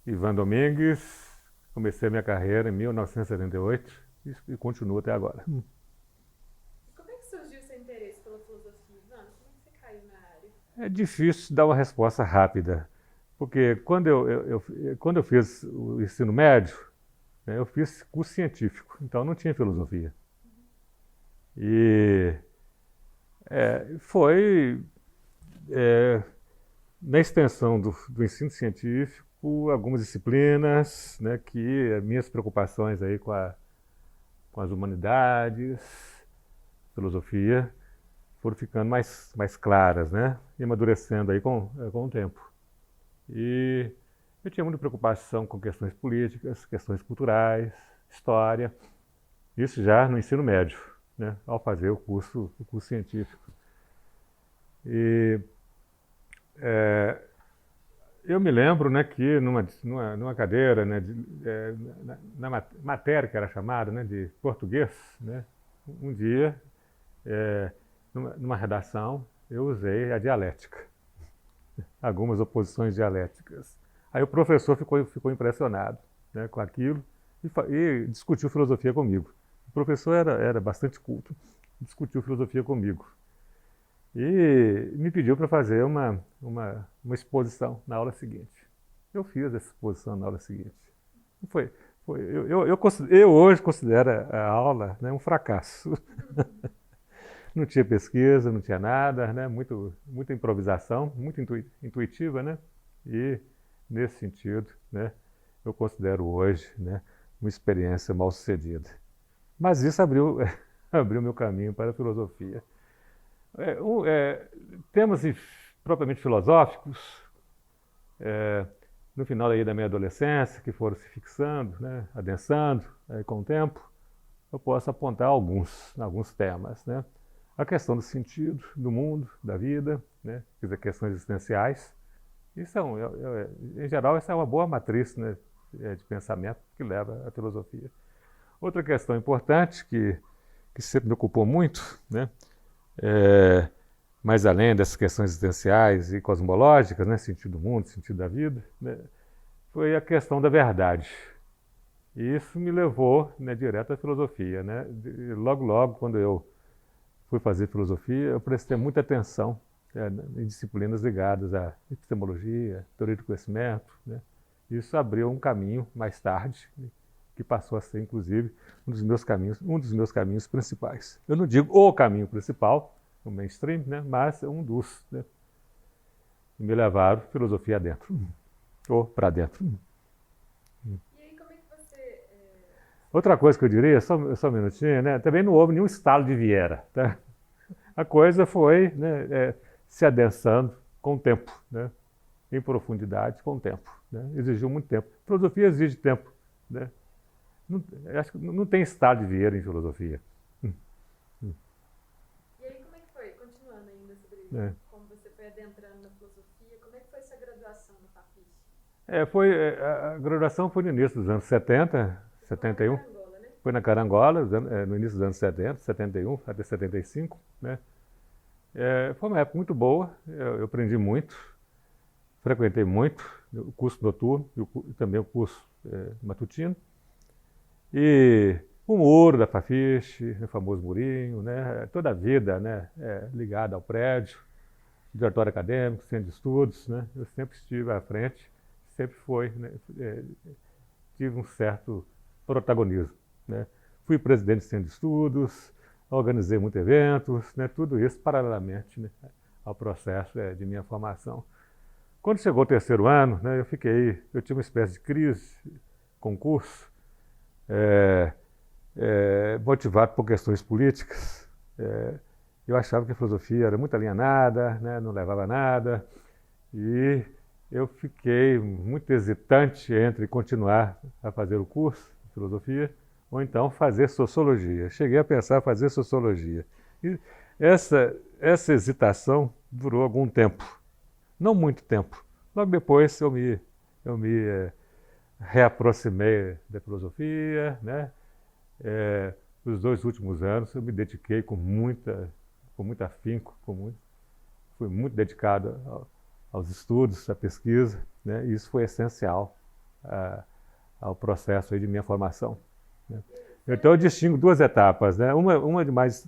Ivan Domingues, comecei a minha carreira em 1978 e continuo até agora. Como é que surgiu seu interesse pela filosofia, Ivan? Como é que você caiu na área? É difícil dar uma resposta rápida, porque quando eu fiz o ensino médio, né, eu fiz curso científico, então não tinha filosofia. E foi é, na extensão do ensino científico, algumas disciplinas, né, que as minhas preocupações aí com as humanidades, filosofia, foram ficando mais claras, né, e amadurecendo aí com o tempo. E eu tinha muita preocupação com questões políticas, questões culturais, história, isso já no ensino médio, né, ao fazer o curso científico. E eu me lembro, né, que numa cadeira, né, na matéria que era chamada, né, de português, né, um dia, numa redação, eu usei a dialética, algumas oposições dialéticas. Aí o professor ficou impressionado, né, com aquilo e discutiu filosofia comigo. O professor era bastante culto, discutiu filosofia comigo. E me pediu para fazer uma exposição na aula seguinte. Eu fiz essa exposição na aula seguinte. Foi, eu hoje considero a aula, né, um fracasso. Não tinha pesquisa, não tinha nada, né, muita improvisação, muito intuitiva, né? E nesse sentido, né, eu considero hoje, né, uma experiência mal sucedida. Mas isso abriu abriu meu caminho para a filosofia. É, um, é, Temas propriamente filosóficos, é, no final aí da minha adolescência, que foram se fixando, né, adensando com o tempo, eu posso apontar alguns temas. Né? A questão do sentido do mundo, da vida, né, quer dizer, questões existenciais. Isso em geral, essa é uma boa matriz, né, de pensamento que leva à filosofia. Outra questão importante que sempre me ocupou muito, né, é, mais além dessas questões existenciais e cosmológicas, né, sentido do mundo, sentido da vida, né, foi a questão da verdade. E isso me levou, né, direto à filosofia. Né? Logo, quando eu fui fazer filosofia, eu prestei muita atenção em disciplinas ligadas à epistemologia, teoria do conhecimento. Né? Isso abriu um caminho mais tarde, né, que passou a ser, inclusive, um dos meus caminhos principais. Eu não digo o caminho principal, o mainstream, né, mas um dos, né, que me levaram filosofia adentro, ou para dentro. E aí, como é que você, você Outra coisa que eu diria, só um minutinho, né, também não houve nenhum estalo de Viera. Tá? A coisa foi, né, se adensando com o tempo, né, em profundidade com o tempo. Né, exigiu muito tempo. Filosofia exige tempo. Né? Não, acho que não tem estalo de Vieira em filosofia. E aí, como é que foi? Continuando ainda sobre Né? como você foi adentrando na filosofia, como é que foi sua graduação no FAPIST? A graduação foi no início dos anos 70, Você ficou lá na 71. Carangola, né? Foi na Carangola, no início dos anos 70, 71 até 75. Né? Foi uma época muito boa, eu aprendi muito, frequentei muito o curso noturno e também o curso matutino. E o muro da Fafiche, o famoso murinho, né? Toda a vida, né, ligada ao prédio, diretório acadêmico, centro de estudos. Né? Eu sempre estive à frente, sempre né, é, tive um certo protagonismo. Né? Fui presidente do centro de estudos, organizei muitos eventos, né? Tudo isso paralelamente, né, ao processo de minha formação. Quando chegou o terceiro ano, né, eu tive uma espécie de crise, concurso, é, motivado por questões políticas. É, eu achava que a filosofia era muito alienada, né, não levava a nada, e eu fiquei muito hesitante entre continuar a fazer o curso de filosofia ou então fazer sociologia. Cheguei a pensar em fazer sociologia. E essa hesitação durou algum tempo, não muito tempo. Logo depois eu me reaproximei da filosofia, né? É, os 2 últimos anos eu me dediquei com muito afinco, fui muito dedicado aos estudos, à pesquisa, né? E isso foi essencial ao processo aí de minha formação, né? Então eu distingo duas etapas, né? Uma de mais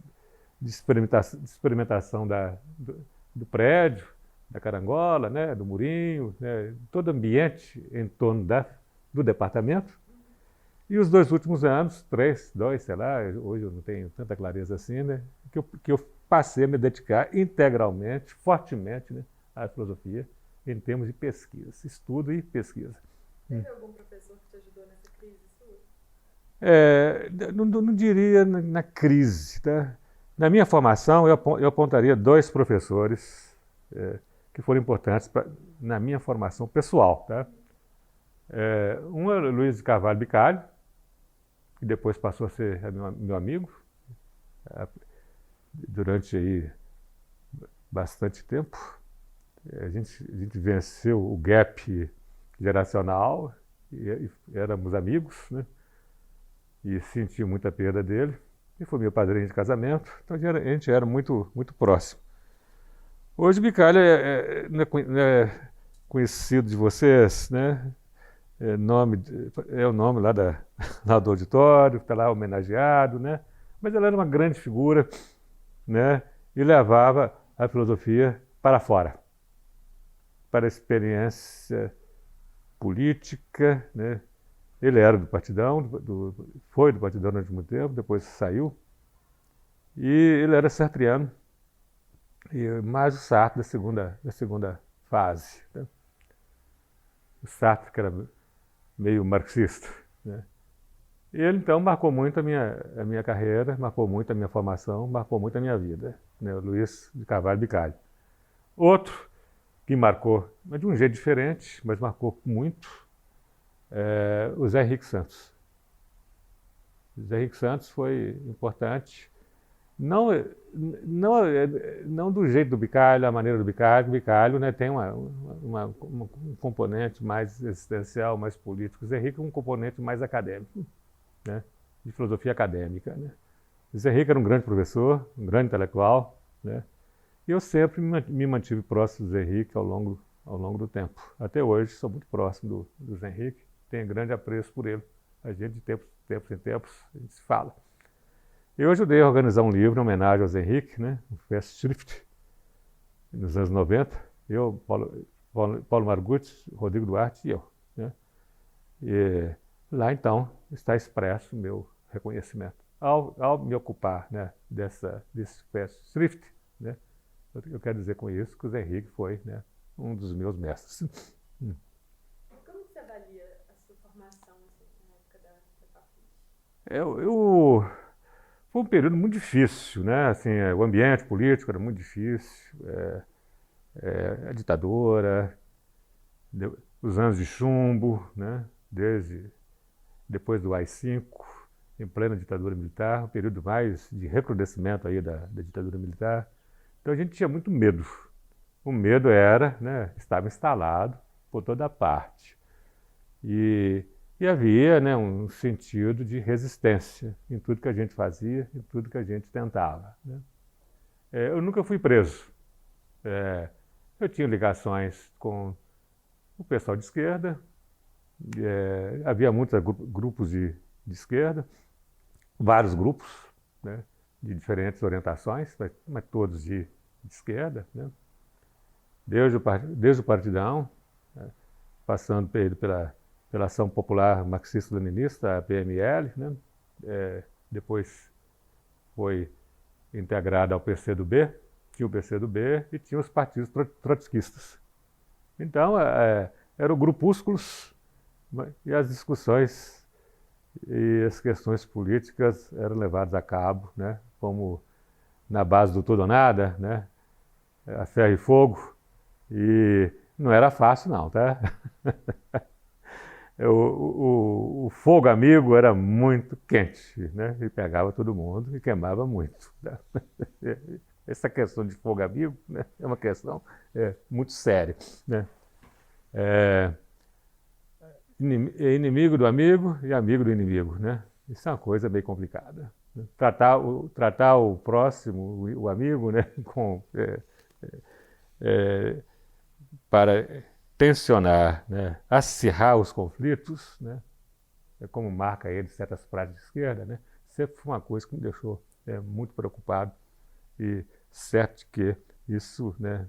de experimentação do prédio, da carangola, né? Do murinho, né? Todo o ambiente em torno do departamento. E os 2 últimos anos, 2, sei lá, hoje eu não tenho tanta clareza assim, né? Que eu passei a me dedicar integralmente, fortemente, né? À filosofia, em termos de pesquisa, estudo e pesquisa. Teve algum professor que te ajudou nessa crise sua? Não diria na crise, tá? Na minha formação, eu apontaria 2 professores que foram importantes na minha formação pessoal, tá? Um é o Luiz de Carvalho Bicalho, que depois passou a ser meu amigo durante aí bastante tempo. A gente venceu o gap geracional e éramos amigos, né? E senti muita perda dele. E foi meu padrinho de casamento, então a gente era muito, muito próximo. Hoje o Bicalho não é conhecido de vocês, né? É o nome lá do auditório, está lá homenageado, né? Mas ele era uma grande figura, né? E levava a filosofia para fora, para a experiência política, né? Ele era do Partidão, foi do Partidão durante muito tempo, depois saiu. E ele era sartriano, e mais o Sartre da segunda fase, né? O Sartre, que era meio marxista, né? E ele, então, marcou muito a minha carreira, marcou muito a minha formação, marcou muito a minha vida, né? O Luiz de Carvalho Bicalho. Outro que marcou, mas de um jeito diferente, mas marcou muito, o Zé Henrique Santos. O Zé Henrique Santos foi importante, não do jeito do Bicalho, a maneira do Bicalho. O Bicalho, né, tem um componente mais existencial, mais político. O Zé Henrique é um componente mais acadêmico, né, de filosofia acadêmica, né. O Zé Henrique era um grande professor, um grande intelectual, né, e eu sempre me mantive próximo do Zé Henrique ao longo do tempo. Até hoje sou muito próximo do Zé Henrique, tenho grande apreço por ele. A gente, de tempos em tempos, a gente se fala. Eu ajudei a organizar um livro em homenagem ao Zé Henrique, né, o Festschrift, nos anos 90. Eu, Paulo Margutti, Rodrigo Duarte e eu, né. E lá, então, está expresso o meu reconhecimento. Ao me ocupar, né, desse Festschrift, né, eu quero dizer com isso que o Zé Henrique foi, né, um dos meus mestres. Como você avalia a sua formação assim, na época da faculdade? Foi um período muito difícil, né? Assim, o ambiente político era muito difícil, a ditadura, os anos de chumbo, né? Desde depois do AI-5, em plena ditadura militar, um período mais de recrudescimento aí da ditadura militar. Então a gente tinha muito medo. O medo estava instalado por toda parte. E havia, né, um sentido de resistência em tudo que a gente fazia, em tudo que a gente tentava, né. Eu nunca fui preso. Eu tinha ligações com o pessoal de esquerda, havia muitos grupos de esquerda, vários grupos, né, de diferentes orientações, mas todos de esquerda, né. Desde o Partidão, né, passando pela Ação Popular Marxista-Leninista, a PML, né? Depois foi integrada ao PCdoB, tinha o PCdoB e tinha os partidos trotskistas. Então, eram grupúsculos, e as discussões e as questões políticas eram levadas a cabo, né, como na base do tudo ou nada, né, a ferro e fogo, e não era fácil não, tá? O fogo amigo era muito quente, né? E pegava todo mundo e queimava muito, né? Essa questão de fogo amigo, né, é uma questão muito séria, né? Inimigo do amigo e amigo do inimigo, né? Isso é uma coisa bem complicada, né? Tratar o próximo, o amigo, né, para tensionar, né, acirrar os conflitos, né, é como marca ele certas práticas de esquerda, né, sempre foi uma coisa que me deixou muito preocupado e certo de que isso, né,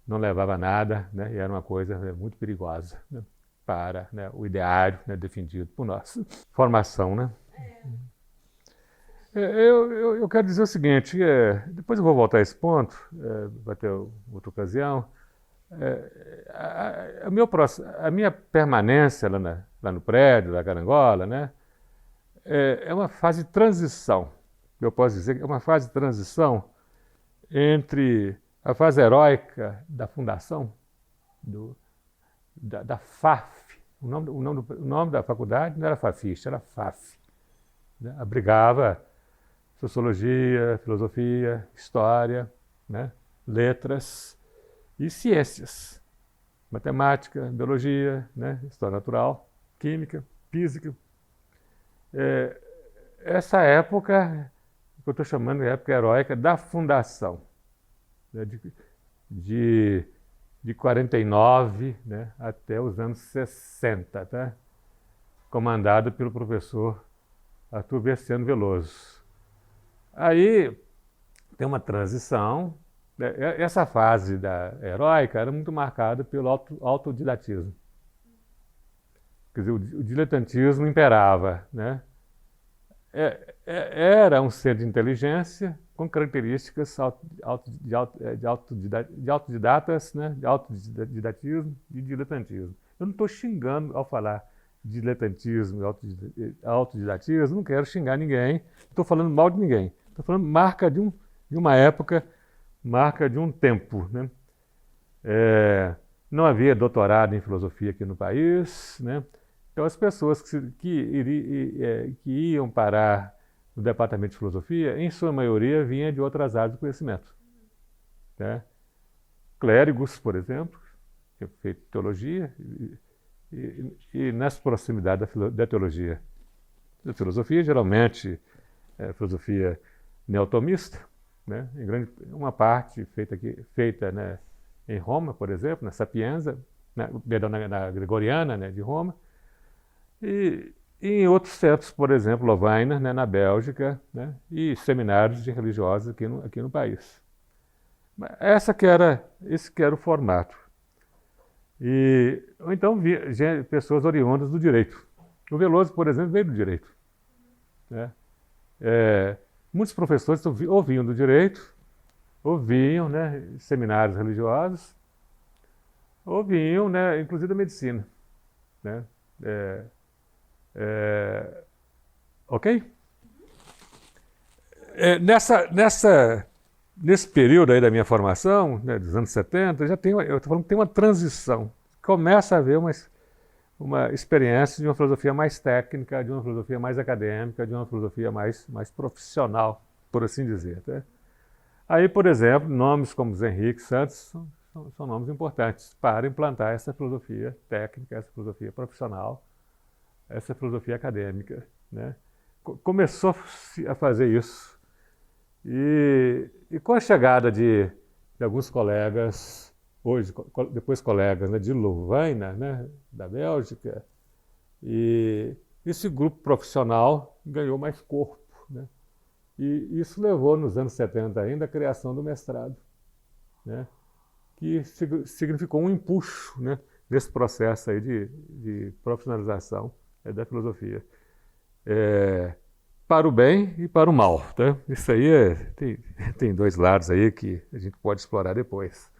não levava a nada, né, e era uma coisa muito perigosa, né, para, né, o ideário, né, defendido por nós. Formação, né? Eu quero dizer o seguinte, depois eu vou voltar a esse ponto, vai ter outra ocasião. A minha permanência lá no prédio da Carangola, né, é uma fase de transição. Eu posso dizer que é uma fase de transição entre a fase heróica da fundação, da FAF. O nome da faculdade não era Fafista, era FAF. Né? Abrigava sociologia, filosofia, história, né? Letras e ciências. Matemática, biologia, né? História natural, química, física. Essa época, que eu estou chamando de época heróica da fundação, né? de 49, né? Até os anos 60, tá? Comandado pelo professor Arthur Verciano Veloso. Aí tem uma transição. Essa fase da heróica era muito marcada pelo autodidatismo. Quer dizer, o diletantismo imperava, né? Era um ser de inteligência com características de autodidatas, né? De autodidatismo e diletantismo. Eu não estou xingando ao falar de diletantismo e autodidatismo, não quero xingar ninguém, não estou falando mal de ninguém. Estou falando marca de uma época, marca de um tempo, né? Não havia doutorado em filosofia aqui no país, né? Então as pessoas que iam parar no departamento de filosofia, em sua maioria, vinham de outras áreas do conhecimento. Né? Clérigos, por exemplo, que tinham feito teologia, e nas proximidades da teologia. Da filosofia, geralmente, filosofia neotomista, né? Uma parte feita né, em Roma, por exemplo, na Sapienza, na Gregoriana, né, de Roma, e em outros centros, por exemplo, Lovaina, né, na Bélgica, né, e seminários de religiosos aqui no país. Esse que era o formato. Ou então pessoas oriundas do direito. O Veloso, por exemplo, veio do direito. Né? Muitos professores ouviam do direito, ouviam, né, seminários religiosos, ouviam, né, inclusive da medicina. Né? Ok? Nesse período aí da minha formação, né, dos anos 70, eu estou falando que tem uma transição. Começa a haver uma experiência de uma filosofia mais técnica, de uma filosofia mais acadêmica, de uma filosofia mais profissional, por assim dizer. Tá? Aí, por exemplo, nomes como Zé Henrique Santos são nomes importantes para implantar essa filosofia técnica, essa filosofia profissional, essa filosofia acadêmica. Né? Começou a fazer isso. E com a chegada de alguns colegas, depois colegas, né, de Louvaina, né, da Bélgica, e esse grupo profissional ganhou mais corpo. Né? E isso levou, nos anos 70 ainda, à criação do mestrado, né, que significou um empuxo, né, nesse processo aí de profissionalização da filosofia. Para o bem e para o mal. Tá? Isso aí tem dois lados aí que a gente pode explorar depois.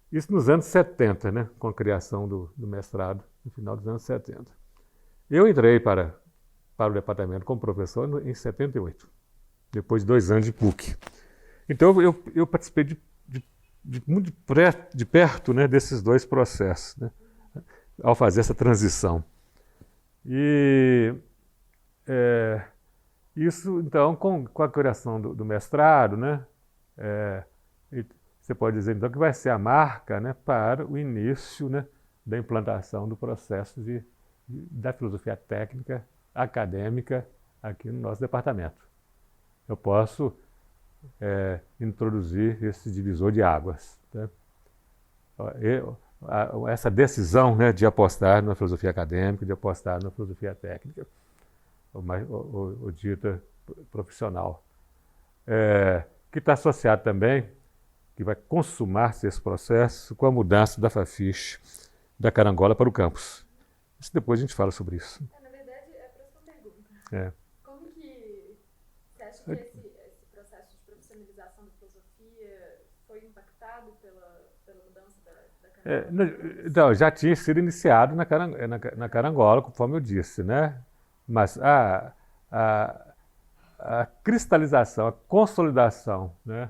Isso nos anos 70, né, com a criação do mestrado, no final dos anos 70. Eu entrei para o departamento como professor em 78, depois de 2 anos de PUC. Então eu participei muito de perto, né, desses dois processos, né, ao fazer essa transição. Isso, então, com a criação do mestrado, né, você pode dizer, então, que vai ser a marca, né, para o início, né, da implantação do processo da filosofia técnica, acadêmica, aqui no nosso departamento. Eu posso introduzir esse divisor de águas. Tá? essa decisão, né, de apostar na filosofia acadêmica, de apostar na filosofia técnica, ou dita profissional. Que está associado também, que vai consumar-se esse processo com a mudança da Fafiche da Carangola para o campus. Isso depois a gente fala sobre isso. Na verdade, é a próxima pergunta. Como que você acha que esse processo de profissionalização da filosofia foi impactado pela mudança da Carangola? Então, já tinha sido iniciado na Carangola, conforme eu disse, né? Mas a cristalização, a consolidação, né,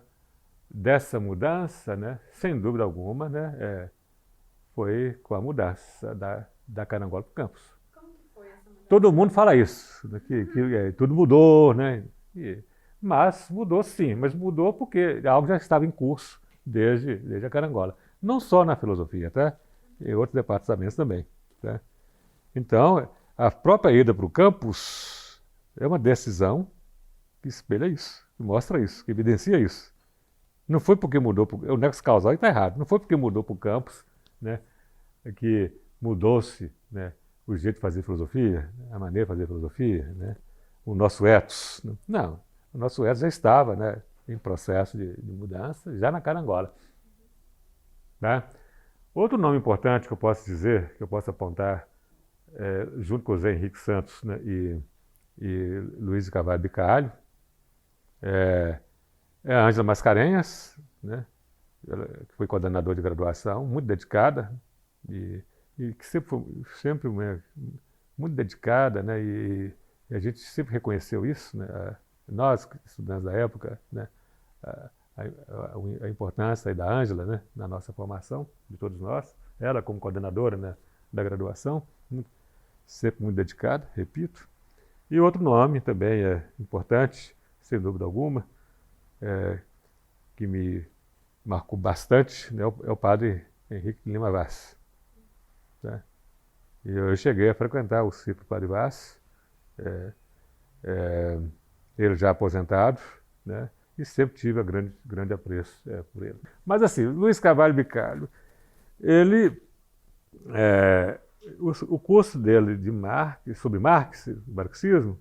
dessa mudança, né, sem dúvida alguma, né, foi com a mudança da Carangola para o campus. Como que foi essa mudança? Todo mundo fala isso, né, que tudo mudou, né? Mas mudou sim, mas mudou porque algo já estava em curso desde a Carangola. Não só na filosofia, tá? Em outros departamentos também. Tá? Então, a própria ida para o campus é uma decisão que espelha isso, que mostra isso, que evidencia isso. Não foi porque mudou, o nexo causal está errado, não foi porque mudou para o campus, né, que mudou-se, né, o jeito de fazer filosofia, a maneira de fazer filosofia, né, o nosso ethos. Não, o nosso ethos já estava, né, em processo de mudança, já na Carangola. Tá? Outro nome importante que eu posso dizer, que eu posso apontar, junto com o Zé Henrique Santos, né, e Luiz de Carvalho Bicalho, é a Ângela Mascarenhas, né, que foi coordenadora de graduação, muito dedicada, e que sempre foi muito dedicada, né, e a gente sempre reconheceu isso, né, nós, estudantes da época, né, a importância da Ângela, né, na nossa formação, de todos nós, ela como coordenadora, né, da graduação, sempre muito dedicada, repito. E outro nome também é importante, sem dúvida alguma, que me marcou bastante, né, é o padre Henrique Lima Vaz. Tá? E eu cheguei a frequentar o ciclo Padre Vaz, ele já aposentado, né, e sempre tive grande apreço por ele. Mas assim, Luiz Carvalho Bicalho, ele, o curso dele sobre Marx, marxismo,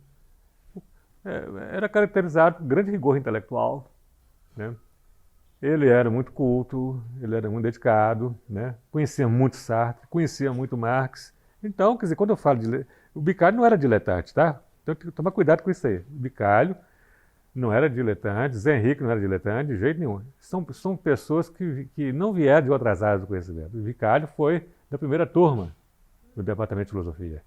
era caracterizado por grande rigor intelectual, né? Ele era muito culto, ele era muito dedicado, né? Conhecia muito Sartre, conhecia muito Marx. Então, quer dizer, quando eu falo o Bicalho não era diletante, tá? Então tem que tomar cuidado com isso aí. O Bicalho não era diletante, Zé Henrique não era diletante de jeito nenhum. São pessoas que não vieram de outras áreas do conhecimento. O Bicalho foi da primeira turma do Departamento de Filosofia.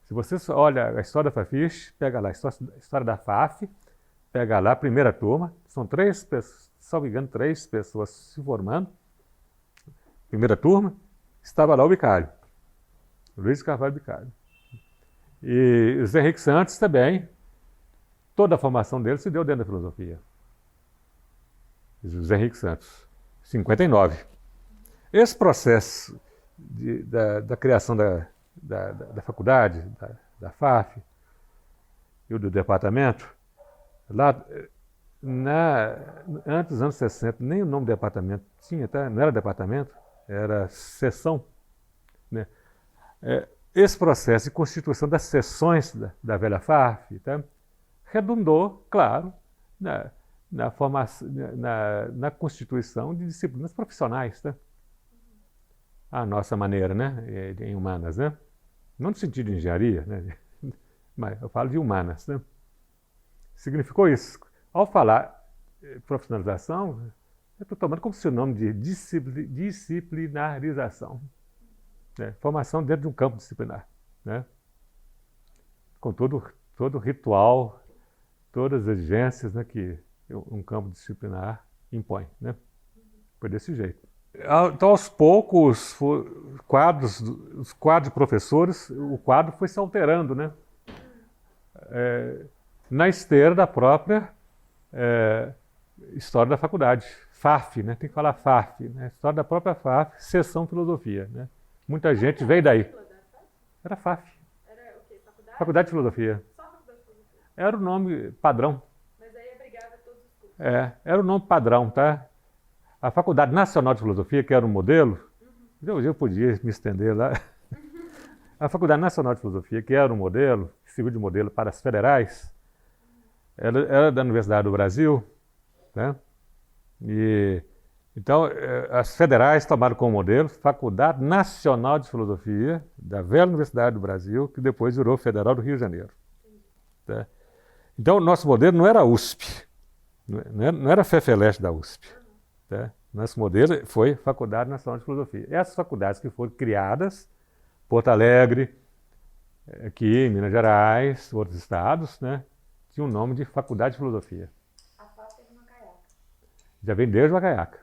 Se você olha a história da Fafiche, pega lá a história da FAF, pega lá a primeira turma, são três pessoas se formando. Primeira turma, estava lá o Bicalho, Luiz Carvalho Bicalho. E o Zé Henrique Santos também, toda a formação dele se deu dentro da filosofia. O Zé Henrique Santos, 59. Esse processo da criação da faculdade, da FAF e do departamento, lá antes dos anos 60, nem o nome departamento tinha, tá? Não era departamento, era seção. Né? Esse processo de constituição das seções da velha FAF, tá? Redundou, claro, na constituição de disciplinas profissionais, tá? A nossa maneira, né, em humanas, né? Não no sentido de engenharia, né? Mas eu falo de humanas, né? Significou isso. Ao falar profissionalização, eu estou tomando como sinônimo de disciplinarização, né? Formação dentro de um campo disciplinar, né? Com todo o ritual, todas as exigências, né, que um campo disciplinar impõe, né? Foi desse jeito. Então, aos poucos, os quadros de professores, o quadro foi se alterando, né? Na esteira da própria história da faculdade, FAF, né? Tem que falar FAF, né? História da própria FAF, seção filosofia, né? Muita gente veio daí. Era FAF. Era o quê? Faculdade? Faculdade de Filosofia. Só Faculdade de Filosofia. Era o nome padrão. Mas aí abrigava todos os cursos. Era o nome padrão, tá? A Faculdade Nacional de Filosofia, que era um modelo, eu podia me estender lá. A Faculdade Nacional de Filosofia, que era um modelo, que serviu de modelo para as federais, era da Universidade do Brasil, né? Então, as federais tomaram como modelo Faculdade Nacional de Filosofia, da velha Universidade do Brasil, que depois virou Federal do Rio de Janeiro. Tá? Então, o nosso modelo não era a USP, não era a FEFELESH da USP. Tá? Nosso modelo foi Faculdade Nacional de Filosofia. Essas faculdades que foram criadas, Porto Alegre, aqui em Minas Gerais, outros estados, né, tinham o nome de Faculdade de Filosofia. A FAP é de Macaiaca. Já vem desde Macaiaca.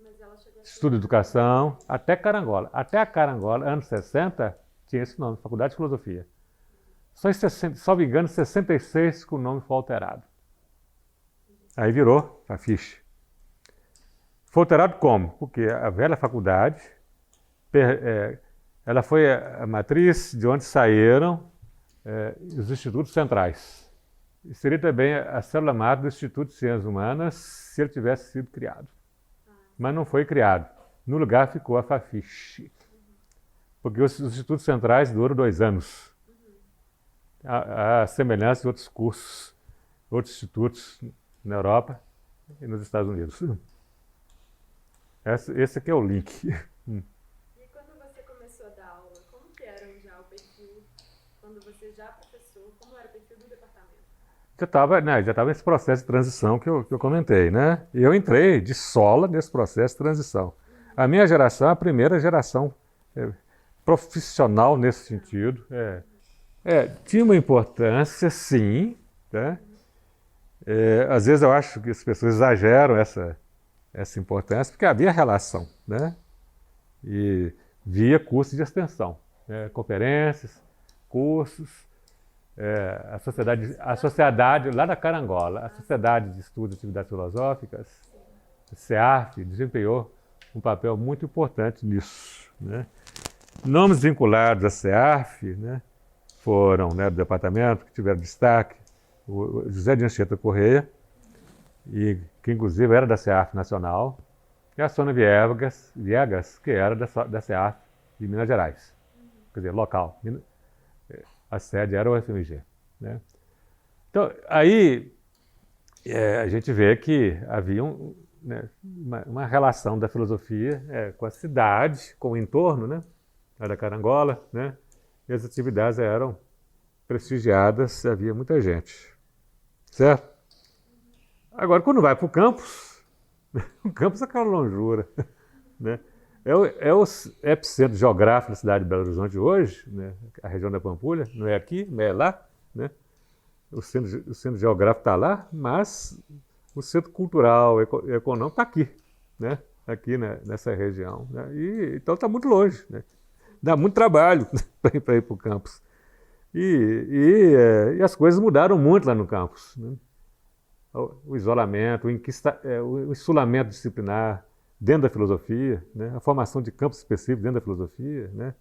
Mas ela chegou a Estudo de Educação, até Carangola. Até a Carangola, anos 60, tinha esse nome, Faculdade de Filosofia. Só em 60, só me engano, 66 que o nome foi alterado. Aí virou a ficha. Foi alterado como? Porque a velha faculdade, ela foi a matriz de onde saíram os institutos centrais. E seria também a célula-mãe do Instituto de Ciências Humanas se ele tivesse sido criado. Mas não foi criado. No lugar ficou a FAFISH. Porque os institutos centrais duram 2 anos. A semelhança de outros cursos, outros institutos na Europa e nos Estados Unidos. Esse aqui é o link. E quando você começou a dar aula, como que era já o perfil, quando você já professor, como era o perfil do departamento? Já estava nesse processo de transição que eu comentei, né? E eu entrei de sola nesse processo de transição. A minha geração é a primeira geração profissional nesse sentido. Tinha uma importância, sim, né? Às vezes eu acho que as pessoas exageram essa importância, porque havia relação, né? E via cursos de extensão, conferências, cursos, a sociedade lá da Carangola, a Sociedade de Estudos e Atividades Filosóficas, a SEARF, desempenhou um papel muito importante nisso, né? Nomes vinculados à SEARF, né, foram, né, do departamento, que tiveram destaque, o José de Anchieta Correia, que inclusive era da SEARF Nacional, e a Sônia Viegas, que era da SEARF de Minas Gerais, quer dizer, local. A sede era o UFMG. Né? Então, aí a gente vê que havia uma relação da filosofia com a cidade, com o entorno, né, da Carangola, né, e as atividades eram prestigiadas, havia muita gente. Certo? Agora, quando vai para o campus é aquela longura, né? É o epicentro geográfico da cidade de Belo Horizonte hoje, né? A região da Pampulha, não é aqui, não é lá, né? O centro geográfico está lá, mas o centro cultural, econômico está aqui, né? Aqui, né, nessa região. Né? Então está muito longe, né? Dá muito trabalho para ir para o campus. E as coisas mudaram muito lá no campus, né? O isolamento, o insulamento disciplinar dentro da filosofia, né? A formação de campos específicos dentro da filosofia, né?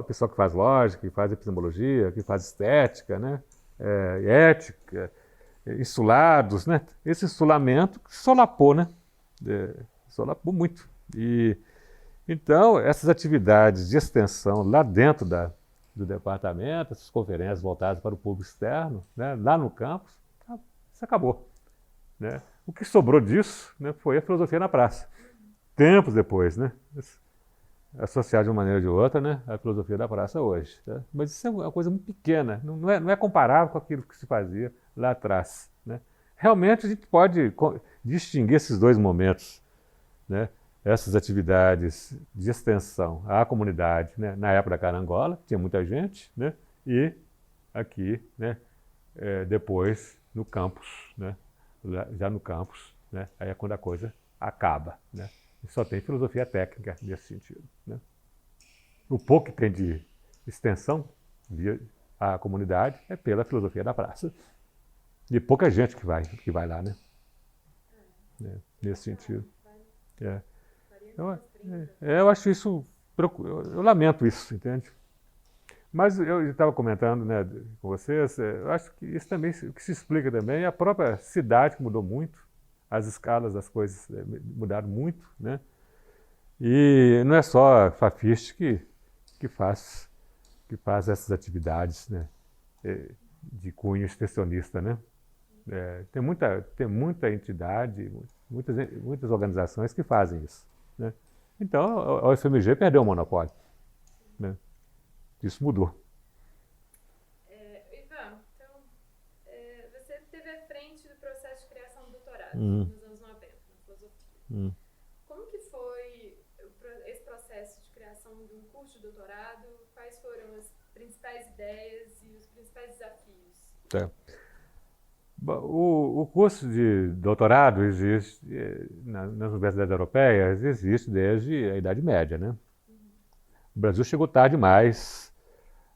O pessoal que faz lógica, que faz epistemologia, que faz estética, né? Ética, insulados, né? Esse insulamento solapou, né? Solapou muito. Então, essas atividades de extensão lá dentro do departamento, essas conferências voltadas para o público externo, né? Lá no campus, isso acabou. Né? O que sobrou disso, né, foi a filosofia na praça. Tempos depois, né? Associar de uma maneira ou de outra, né, a filosofia da praça hoje. Tá? Mas isso é uma coisa muito pequena, não é comparável com aquilo que se fazia lá atrás. Né? Realmente a gente pode distinguir esses 2 momentos, né? Essas atividades de extensão à comunidade, né? Na época da Carangola, tinha muita gente, né? E aqui, né, depois no campus, né? Já no campus, né? Aí é quando a coisa acaba, né? E só tem filosofia técnica nesse sentido, né? O pouco que tem de extensão via a comunidade é pela filosofia da praça. E pouca gente que vai lá, né? Nesse sentido. Eu acho isso, eu lamento isso, entende? Mas eu estava comentando, né, com vocês, eu acho que isso também, o que se explica também é a própria cidade que mudou muito, as escalas das coisas mudaram muito, né? E não é só a Fafiche que faz essas atividades, né, de cunho extensionista, né? Tem muita entidade, muitas organizações que fazem isso, né? Então, a UFMG perdeu o monopólio, né? Isso mudou. Ivan, então, você esteve à frente do processo de criação do doutorado nos anos 90, na filosofia. Como que foi esse processo de criação de um curso de doutorado? Quais foram as principais ideias e os principais desafios? O curso de doutorado existe nas universidades europeias, existe desde a Idade Média, né? O Brasil chegou tarde demais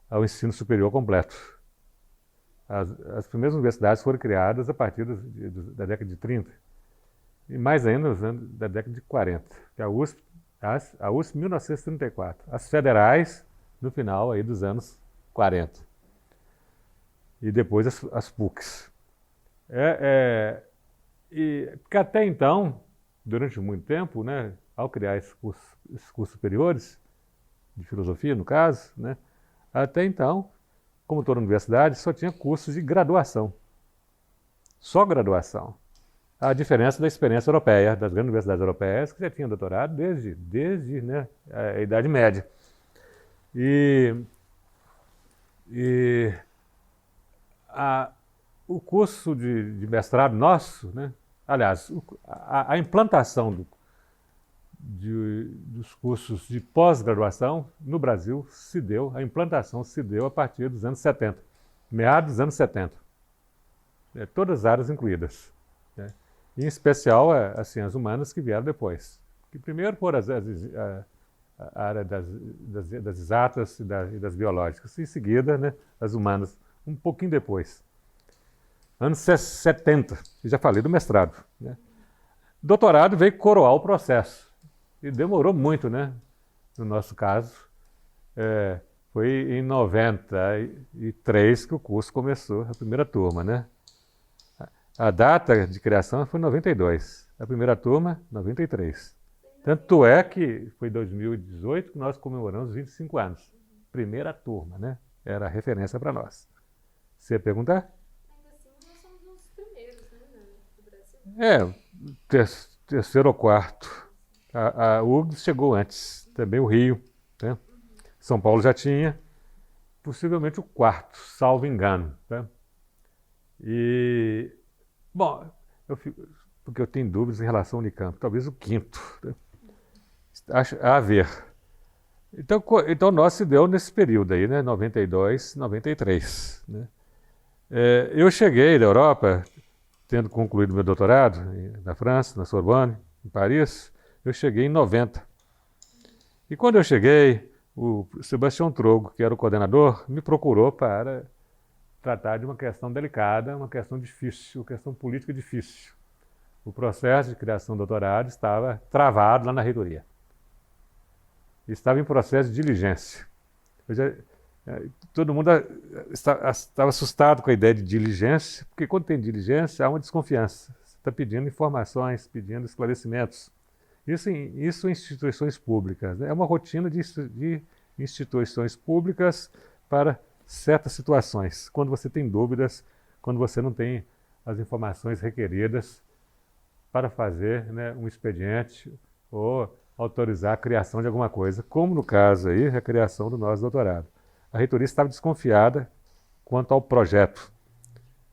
ao ensino superior completo. As primeiras universidades foram criadas a partir da década de 30 e mais ainda nos anos da década de 40. A USP em 1934, as federais no final aí dos anos 40 e depois as PUCs. Porque até então, durante muito tempo, né, ao criar esses cursos superiores, de filosofia no caso, né, até então, como toda universidade, só tinha cursos de graduação. Só graduação. A diferença da experiência europeia, das grandes universidades europeias, que já tinham doutorado desde né, a Idade Média. O curso de mestrado nosso, né? Aliás, a implantação dos cursos de pós-graduação no Brasil a implantação se deu a partir dos anos 70, meados dos anos 70. Todas as áreas incluídas. Né? Em especial as ciências humanas que vieram depois. Que primeiro foram a área das exatas e das biológicas, em seguida, né, as humanas, um pouquinho depois. Anos 70, já falei do mestrado. Né? Doutorado veio coroar o processo. E demorou muito, né? No nosso caso. Foi em 93 que o curso começou, a primeira turma, né? A data de criação foi 92. A primeira turma, 93. Tanto é que foi em 2018 que nós comemoramos 25 anos. Primeira turma, né? Era a referência para nós. Você ia perguntar? Terceiro ou quarto. A URGS chegou antes, também o Rio. Né? São Paulo já tinha, possivelmente o quarto, salvo engano. Tá? Bom, porque eu tenho dúvidas em relação ao Unicamp, talvez o quinto. Né? Acho a ver. Então nós se deu nesse período aí, né? 92, 93. Né? Eu cheguei da Europa, tendo concluído meu doutorado na França, na Sorbonne, em Paris, eu cheguei em 90. E quando eu cheguei, o Sebastião Trogo, que era o coordenador, me procurou para tratar de uma questão delicada, uma questão difícil, uma questão política difícil. O processo de criação do doutorado estava travado lá na reitoria. Estava em processo de diligência. Todo mundo estava assustado com a ideia de diligência, porque quando tem diligência há uma desconfiança. Você está pedindo informações, pedindo esclarecimentos. Isso em instituições públicas. Né? É uma rotina de instituições públicas para certas situações. Quando você tem dúvidas, quando você não tem as informações requeridas para fazer, né, um expediente ou autorizar a criação de alguma coisa, como no caso aí, a criação do nosso doutorado. A reitoria estava desconfiada quanto ao projeto.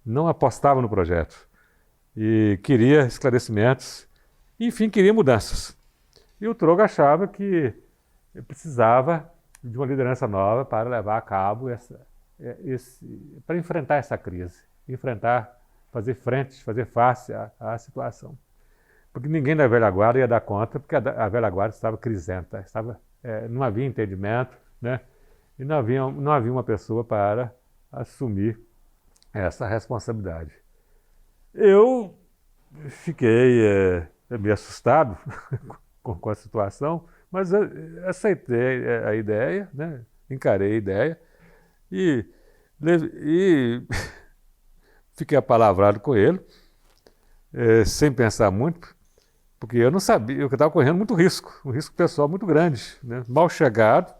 Não apostava no projeto. E queria esclarecimentos. Enfim, queria mudanças. E o Trogo achava que precisava de uma liderança nova para levar a cabo para enfrentar essa crise. Fazer frente, fazer face à situação. Porque ninguém da velha guarda ia dar conta, porque a velha guarda estava crisenta, não havia entendimento, né? E não havia uma pessoa para assumir essa responsabilidade. Eu fiquei meio assustado com a situação, mas aceitei a ideia, né? Encarei a ideia e fiquei apalavrado com ele, sem pensar muito. porque eu não sabia, eu estava correndo muito risco, um risco pessoal muito grande, né? Mal chegado,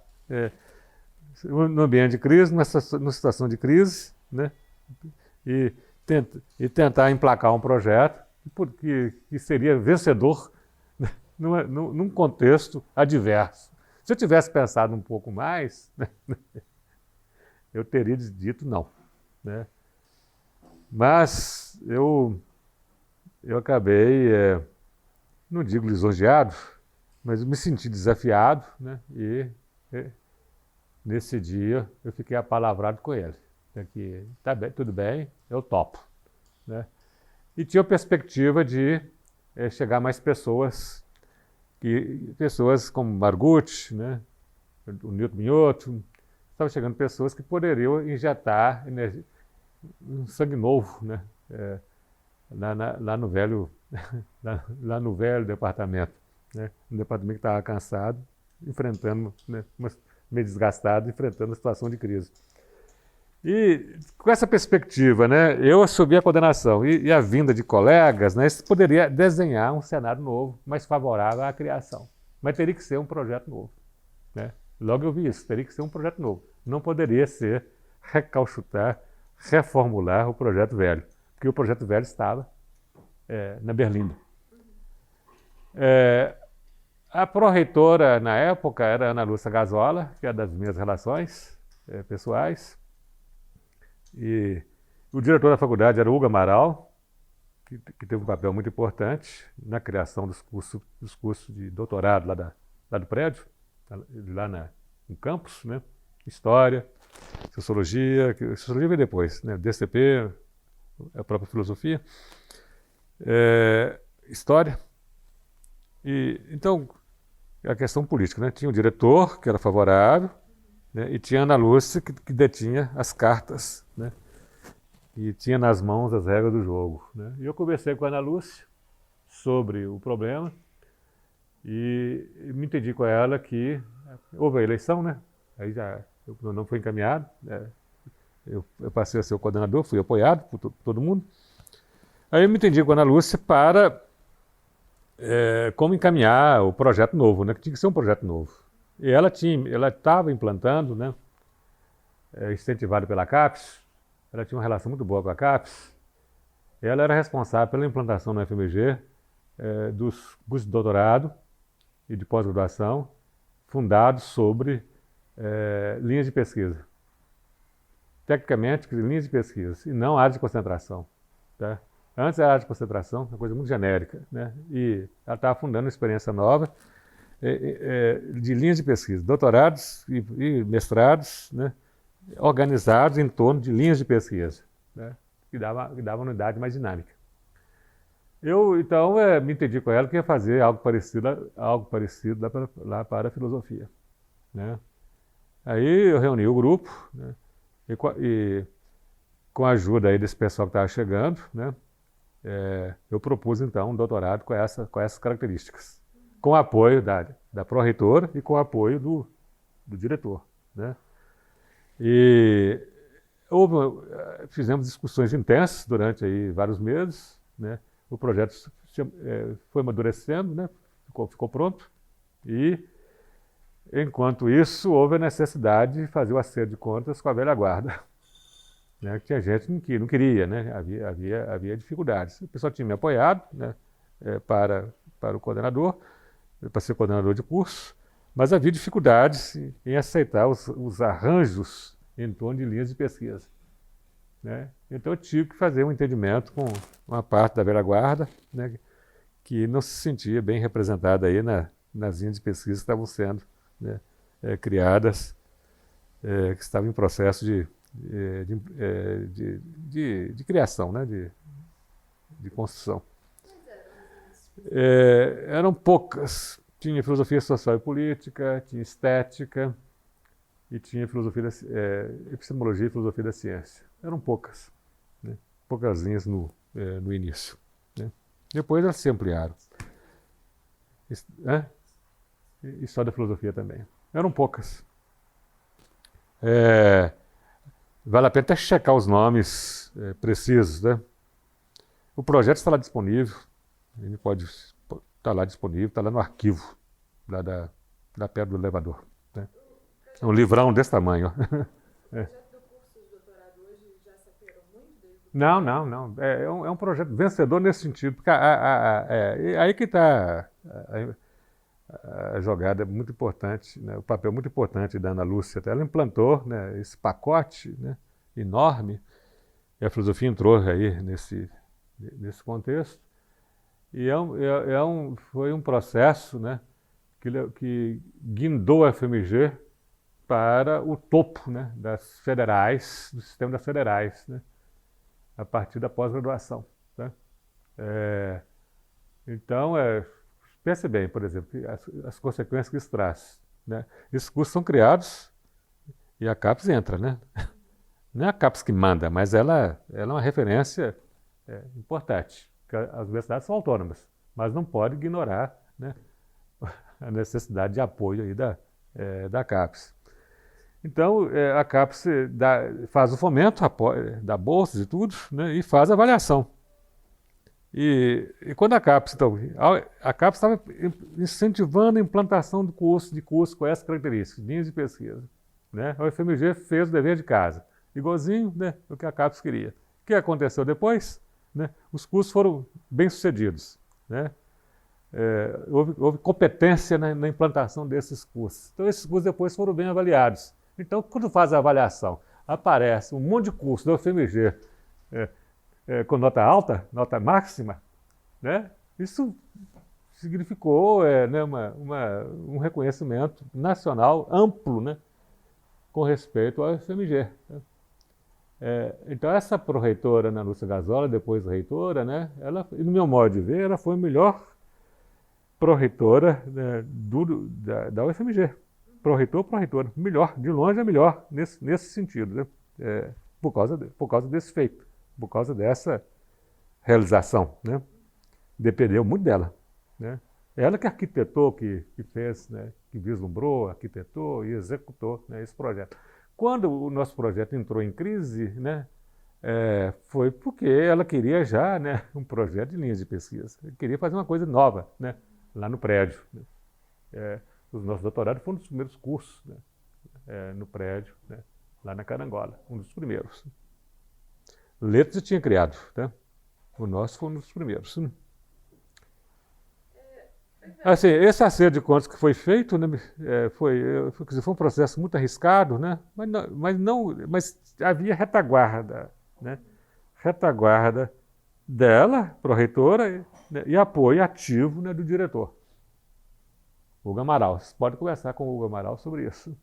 no ambiente de crise, numa situação de crise, né? E tentar emplacar um projeto que seria vencedor, né? Num contexto adverso. Se eu tivesse pensado um pouco mais, né? Eu teria dito não, né? Mas eu acabei, não digo lisonjeado, mas eu me senti desafiado, né? E nesse dia eu fiquei apalavrado com ele, né? Que tá bem, tudo bem, eu topo, né? E tinha a perspectiva de chegar mais pessoas, pessoas como Margucci, né? O Newton Minhoto, estavam chegando pessoas que poderiam injetar energia, um sangue novo, né? Lá no velho, lá no velho departamento, né? Um departamento que estava cansado, enfrentando, né? Meio desgastado, enfrentando a situação de crise. E com essa perspectiva, né? Eu assumi a coordenação e a vinda de colegas, né? Isso poderia desenhar um cenário novo, mais favorável à criação, mas teria que ser um projeto novo, né? Logo eu vi isso, teria que ser um projeto novo. Não poderia ser recauchutar, reformular o projeto velho, porque o projeto velho estava na Berlinda. A pró-reitora, na época, era a Ana Lúcia Gazola, que é das minhas relações pessoais, e o diretor da faculdade era o Hugo Amaral, que teve um papel muito importante na criação dos cursos de doutorado lá do prédio, lá no campus, né? História, sociologia veio depois, né? DCP, a própria filosofia, história. E então, a questão política, né? Tinha o diretor, que era favorável, né? E tinha a Ana Lúcia, que detinha as cartas, né? E tinha nas mãos as regras do jogo, né? E eu conversei com a Ana Lúcia sobre o problema e me entendi com ela que houve a eleição, né? Aí já não foi encaminhado, né? Eu passei a ser o coordenador, fui apoiado por todo mundo. Aí eu me entendi com a Ana Lúcia para como encaminhar o projeto novo, né? Que tinha que ser um projeto novo. E ela estava implantando, né? Incentivada pela CAPES, ela tinha uma relação muito boa com a CAPES. Ela era responsável pela implantação no FMG dos cursos de doutorado e de pós-graduação fundados sobre linhas de pesquisa. Tecnicamente, linhas de pesquisa, e não áreas de concentração, tá? Antes era área de concentração, uma coisa muito genérica, né? E ela estava fundando uma experiência nova de linhas de pesquisa, doutorados e mestrados, né? Organizados em torno de linhas de pesquisa, né? Que dava uma unidade mais dinâmica. Eu, então, me entendi com ela que ia fazer algo parecido lá para a filosofia, né? Aí eu reuni o grupo, né? E com a ajuda aí desse pessoal que estava chegando, né? Eu propus, então, um doutorado com essas características, com o apoio da pró-reitora e com o apoio do diretor, né? E fizemos discussões intensas durante aí vários meses, né? O projeto foi amadurecendo, né? Ficou pronto. E, enquanto isso, houve a necessidade de fazer o acerto de contas com a velha guarda, né? Tinha gente que não queria, né? Havia dificuldades. O pessoal tinha me apoiado, né? Para o coordenador, para ser coordenador de curso, mas havia dificuldades em aceitar os arranjos em torno de linhas de pesquisa, né? Então eu tive que fazer um entendimento com uma parte da velha guarda, né? Que não se sentia bem representada aí nas linhas de pesquisa que estavam sendo, né? Criadas, que estavam em processo de criação, né? De construção. Eram poucas. Tinha filosofia social e política, tinha estética e tinha epistemologia e filosofia da ciência. Eram poucas, né? Poucas linhas no início, né? Depois elas se ampliaram. História da filosofia também. Eram poucas. Vale a pena até checar os nomes precisos, né? O projeto está lá disponível. A gente está lá disponível, está lá no arquivo, lá da pedra do elevador. Né? É um livrão desse tamanho. O projeto do curso de doutorado hoje já se alterou muito desde o... Não. É um projeto vencedor nesse sentido, porque aí que está a jogada muito importante, né, o papel muito importante da Ana Lúcia. Ela implantou, né, esse pacote, né, enorme, e a filosofia entrou aí nesse contexto, e foi um processo, né, que guindou a FMG para o topo, né, das federais, do sistema das federais, né, a partir da pós-graduação. Né? Então, pense bem, por exemplo, as consequências que isso traz. Né? Esses cursos são criados e a CAPES entra. Né? Não é a CAPES que manda, mas ela é uma referência importante. As universidades são autônomas, mas não pode ignorar, né, a necessidade de apoio aí da CAPES. Então, a CAPES faz o fomento, dá bolsas e tudo, né, e faz a avaliação. E quando a CAPES estava incentivando a implantação de curso com essas características, linhas de pesquisa. Né? A UFMG fez o dever de casa, igualzinho, né, o que a CAPES queria. O que aconteceu depois? Né? Os cursos foram bem-sucedidos. Né? Houve competência na implantação desses cursos. Então, esses cursos depois foram bem avaliados. Então, quando faz a avaliação, aparece um monte de curso da UFMG com nota alta, nota máxima, né? Isso significou né, um reconhecimento nacional amplo, né, com respeito ao UFMG. Né? Então, essa pró-reitora, Ana Lúcia Gazola, depois reitora, né, ela, no meu modo de ver, ela foi a melhor pró-reitora, né, da UFMG. Pró-reitora, melhor, de longe é melhor nesse sentido, né? Por causa desse feito, por causa dessa realização. Né? Dependeu muito dela. Né? Ela que arquitetou, que fez, né, que vislumbrou, arquitetou e executou, né, esse projeto. Quando o nosso projeto entrou em crise, né, foi porque ela queria já, né, um projeto de linhas de pesquisa. Ela queria fazer uma coisa nova, né, lá no prédio. Né? Os nossos doutorados foram um dos primeiros cursos, né, no prédio, né, lá na Carangola, um dos primeiros. Letras já tinha criado, né? O nosso foi um dos primeiros. Assim, esse acerto de contas que foi feito, né, foi um processo muito arriscado, né, mas havia retaguarda, né, retaguarda dela, pró-reitora, né, e apoio ativo, né, do diretor, Hugo Amaral. Você pode conversar com o Hugo Amaral sobre isso.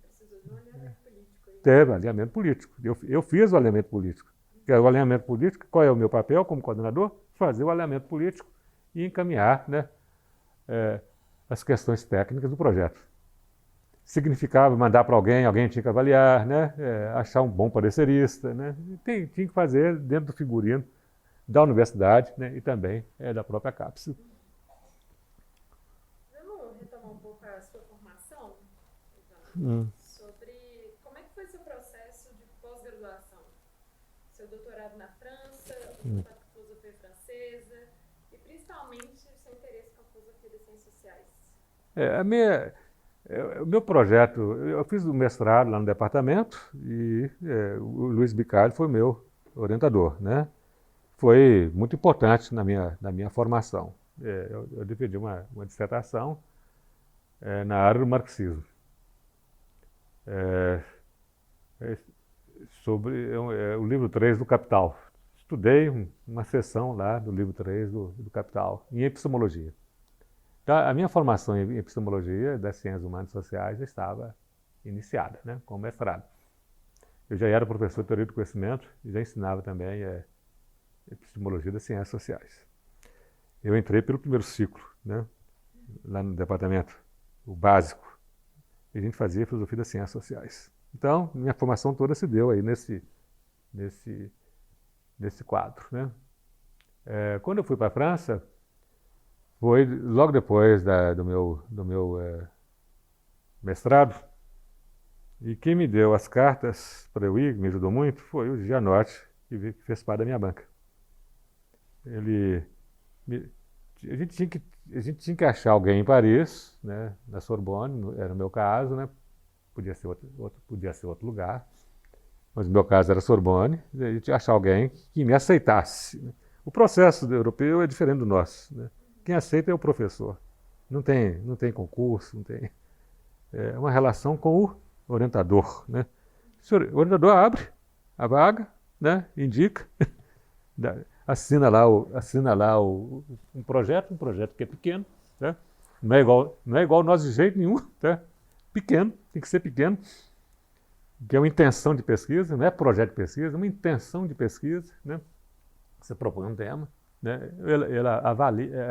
Precisou de um alinhamento político. Teve alinhamento político. Eu fiz o alinhamento político. O alinhamento político, qual é o meu papel como coordenador? Fazer o alinhamento político e encaminhar, né, as questões técnicas do projeto. Significava mandar para alguém tinha que avaliar, né, achar um bom parecerista, né, tinha que fazer dentro do figurino da universidade, né, e também da própria CAPES. Vamos retomar um pouco a sua formação, Hum. sobre como é que foi seu processo de pós-graduação, seu doutorado na França, o contato com a filosofia francesa e principalmente o seu interesse com a filosofia das ciências sociais. O meu projeto, eu fiz o mestrado lá no departamento e o Luiz Bicalho foi meu orientador, né? Foi muito importante na minha formação. Eu defendi uma dissertação na área do marxismo, sobre o livro 3 do Capital. Estudei uma seção lá do livro 3 do Capital, em epistemologia. Então, a minha formação em epistemologia das ciências humanas e sociais já estava iniciada, né, com o mestrado. Eu já era professor de teoria do conhecimento e já ensinava também epistemologia das ciências sociais. Eu entrei pelo primeiro ciclo, né, lá no departamento, o básico, e a gente fazia filosofia das ciências sociais. Então, minha formação toda se deu aí nesse quadro. Né? Quando eu fui para a França, foi logo depois do meu mestrado, e quem me deu as cartas para eu ir, me ajudou muito, foi o Gianotti, que fez parte da minha banca. Ele a gente tinha que achar alguém em Paris, né, na Sorbonne, era o meu caso, né, podia ser outro lugar, mas no meu caso era Sorbonne, e a gente tinha que achar alguém que me aceitasse, né. O processo do europeu é diferente do nosso, né. Quem aceita é o professor, não tem concurso, não tem, é uma relação com o orientador, né. O orientador abre a vaga, né, indica, assina lá um projeto que é pequeno, né? Não é igual nós de jeito nenhum, tá? Pequeno, tem que ser pequeno, que é uma intenção de pesquisa, não é projeto de pesquisa, é uma intenção de pesquisa, né? Você propõe um tema, né? Ela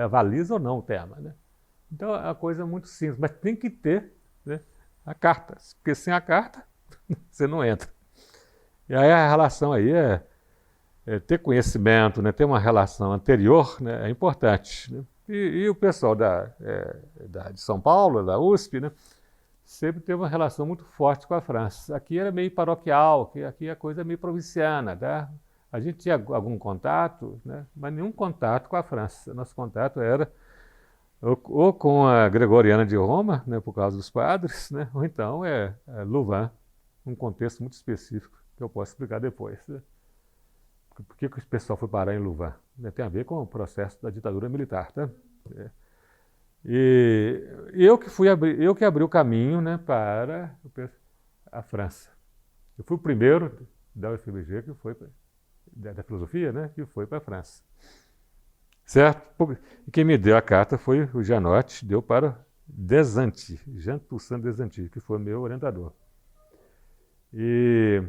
avaliza ou não o tema, né? Então é uma coisa muito simples, mas tem que ter, né, a carta, porque sem a carta você não entra. E aí a relação aí ter conhecimento, né, ter uma relação anterior, né, é importante, né? E o pessoal de São Paulo, da USP, né, sempre teve uma relação muito forte com a França. Aqui era meio paroquial, aqui a coisa é meio provinciana, tá? A gente tinha algum contato, né, mas nenhum contato com a França. Nosso contato era ou com a Gregoriana de Roma, né, por causa dos padres, né, ou então Louvain, um contexto muito específico que eu posso explicar depois, né? Por que o pessoal foi parar em Louvain? Tem a ver com o processo da ditadura militar, tá? E eu que abri o caminho, né, para a França. Eu fui o primeiro da UFMG que foi da filosofia, né, que foi para a França. Certo? E quem me deu a carta foi o Janotte, deu para Desanti, Jean Toussaint Desanti, que foi meu orientador. E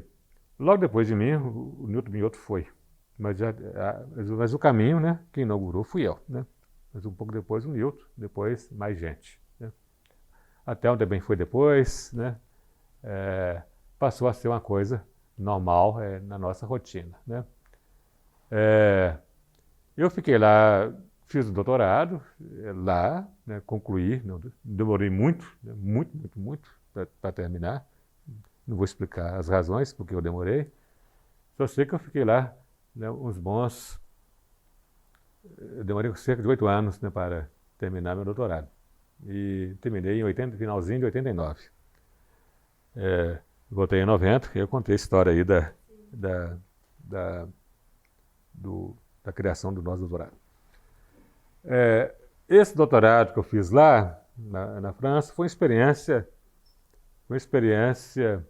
logo depois de mim, o Newton Minhoto foi. Mas o caminho, né, quem inaugurou fui eu, né? Mas um pouco depois o Newton, depois mais gente, né? Até onde bem foi depois, né? Passou a ser uma coisa normal na nossa rotina, né? Eu fiquei lá, fiz o doutorado lá, né, concluí, não, demorei muito, né, muito para terminar. Não vou explicar as razões porque eu demorei. Só sei que eu fiquei lá, né, eu demorei cerca de 8 anos, né, para terminar meu doutorado. E terminei finalzinho de 89. Voltei em 90, e eu contei a história aí da criação do nosso doutorado. Esse doutorado que eu fiz lá, na França, foi uma experiência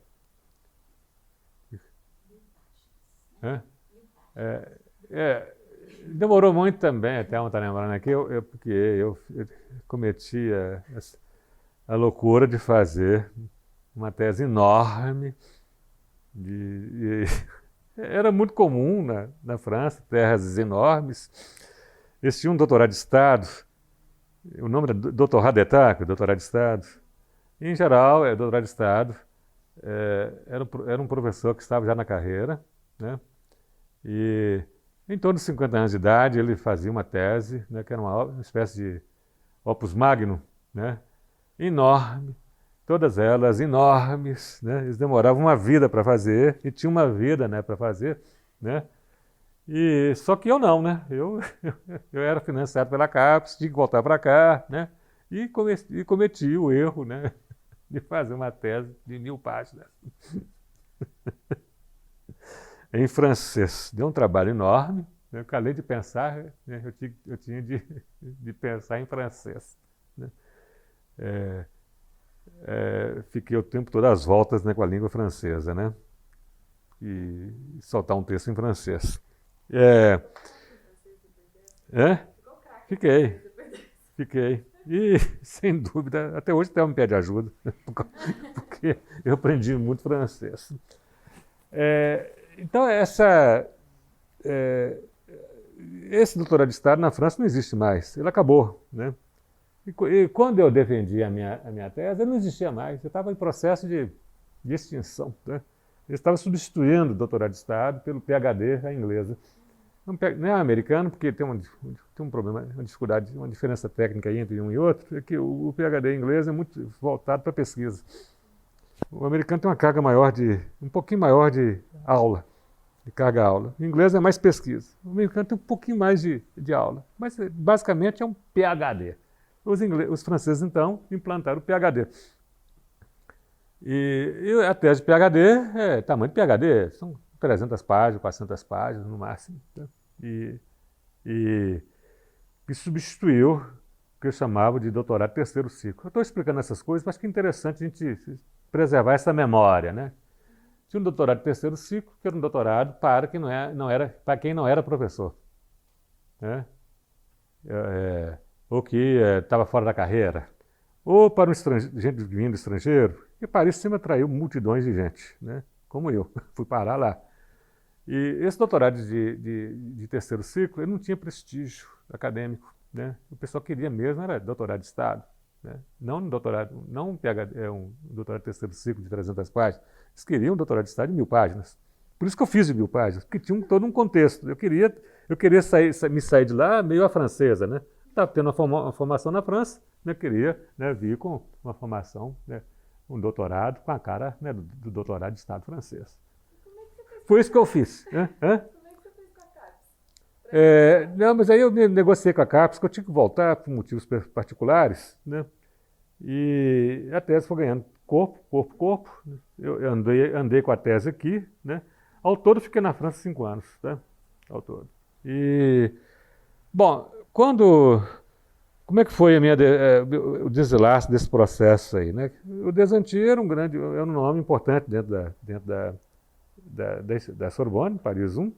demorou muito também, até não estar lembrando aqui, porque eu cometi a loucura de fazer uma tese enorme. Era muito comum na França, terras enormes. Eles tinham um doutorado de Estado, o nome era doutorado d'État, doutorado de Estado. Em geral, doutorado de Estado, era um professor que estava já na carreira, né? E em torno de 50 anos de idade, ele fazia uma tese, né, que era uma espécie de opus magnum, né, enorme, todas elas enormes, né, eles demoravam uma vida para fazer, e tinha uma vida, né, para fazer, né, e só que eu não, né, eu era financiado pela CAPES, tinha que voltar para cá, né, e cometi o erro, né, de fazer uma tese de 1000 páginas. Em francês. Deu um trabalho enorme, né? Eu além de pensar, né, eu tinha de pensar em francês, né? Fiquei o tempo todo às voltas, né, com a língua francesa, né? E soltar um texto em francês. Fiquei. E, sem dúvida, até hoje até me pede ajuda, porque eu aprendi muito francês. Então, esse doutorado de Estado na França não existe mais, ele acabou, né? E quando eu defendi a minha tese, ele não existia mais, eu estava em processo de extinção, né? Eu estava substituindo o doutorado de Estado pelo PhD, a inglesa. Não é americano, porque tem um problema, uma dificuldade, uma diferença técnica aí entre um e outro, é que o PhD inglês é muito voltado para pesquisa. O americano tem uma carga maior um pouquinho maior de aula, de carga aula. O inglês é mais pesquisa. O americano tem um pouquinho mais de aula. Mas, basicamente, é um PhD. Os franceses, então, implantaram o PhD. E a tese de PhD é tamanho de PhD, são 300 páginas, 400 páginas no máximo. Tá? E substituiu o que eu chamava de doutorado terceiro ciclo. Eu estou explicando essas coisas, mas acho que é interessante a gente preservar essa memória, né? Tinha um doutorado de terceiro ciclo, que era um doutorado para quem não era professor, né? Ou que estava fora da carreira, ou para gente vindo do estrangeiro, e Paris sempre atraiu multidões de gente, né? Como eu, fui parar lá. E esse doutorado de terceiro ciclo, ele não tinha prestígio acadêmico, né? O pessoal queria mesmo, era doutorado de Estado, né? Não um doutorado, não um PhD, um doutorado de terceiro ciclo de 300 páginas. Eles queriam um doutorado de Estado de 1000 páginas. Por isso que eu fiz de 1000 páginas, porque tinha todo um contexto. Eu queria me sair de lá meio à francesa, né? Estava tendo uma formação na França, né? Queria, né, vir com uma formação, né, um doutorado com a cara, né, do doutorado de Estado francês. Foi isso que eu fiz. Né? Como é que você fez com a CAPES? Não, mas aí eu negociei com a CAPES, que eu tinha que voltar por motivos particulares, né? E a tese foi ganhando corpo. Eu andei com a tese aqui, né? Ao todo fiquei na França 5 anos, tá? Ao todo. E, bom, como é que foi o desenlace desse processo aí, né? O Desanti era um nome importante dentro da Sorbonne, Paris 1.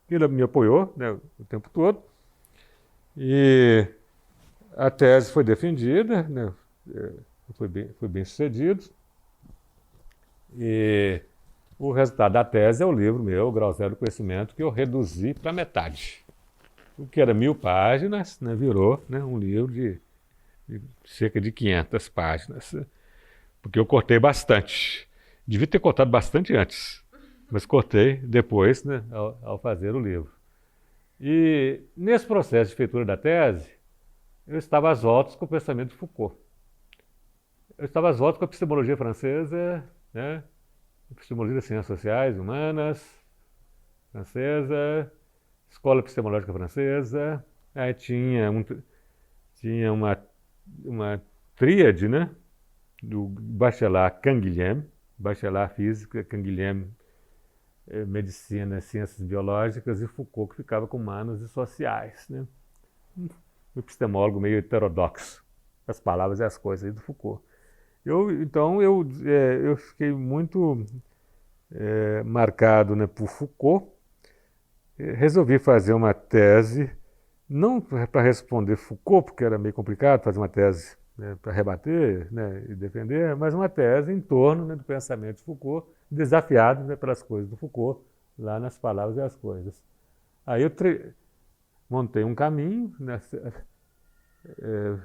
Ele me apoiou, né, o tempo todo. E a tese foi defendida, né, foi bem sucedido. E o resultado da tese é o livro meu, Grau Zero do Conhecimento, que eu reduzi para metade. O que era 1000 páginas, né, virou, né, um livro de cerca de 500 páginas. Porque eu cortei bastante. Devia ter cortado bastante antes, mas cortei depois, né, ao fazer o livro. E nesse processo de feitura da tese, eu estava às voltas com o pensamento de Foucault. Eu estava às voltas com a epistemologia francesa, né, epistemologia das ciências sociais, humanas, francesa, escola epistemológica francesa. Aí tinha uma tríade, né, do Bachelard Canguilhem, Bachelard Física, Canguilhem Medicina, Ciências Biológicas, e Foucault, que ficava com Humanas e Sociais, né? Um epistemólogo meio heterodoxo, as palavras e as coisas aí do Foucault. Então eu fiquei muito marcado, né, por Foucault. Resolvi fazer uma tese, não para responder Foucault, porque era meio complicado fazer uma tese, né, para rebater, né, e defender, mas uma tese em torno, né, do pensamento de Foucault, desafiado, né, pelas coisas do Foucault, lá nas Palavras e as Coisas. Aí eu montei um caminho, né,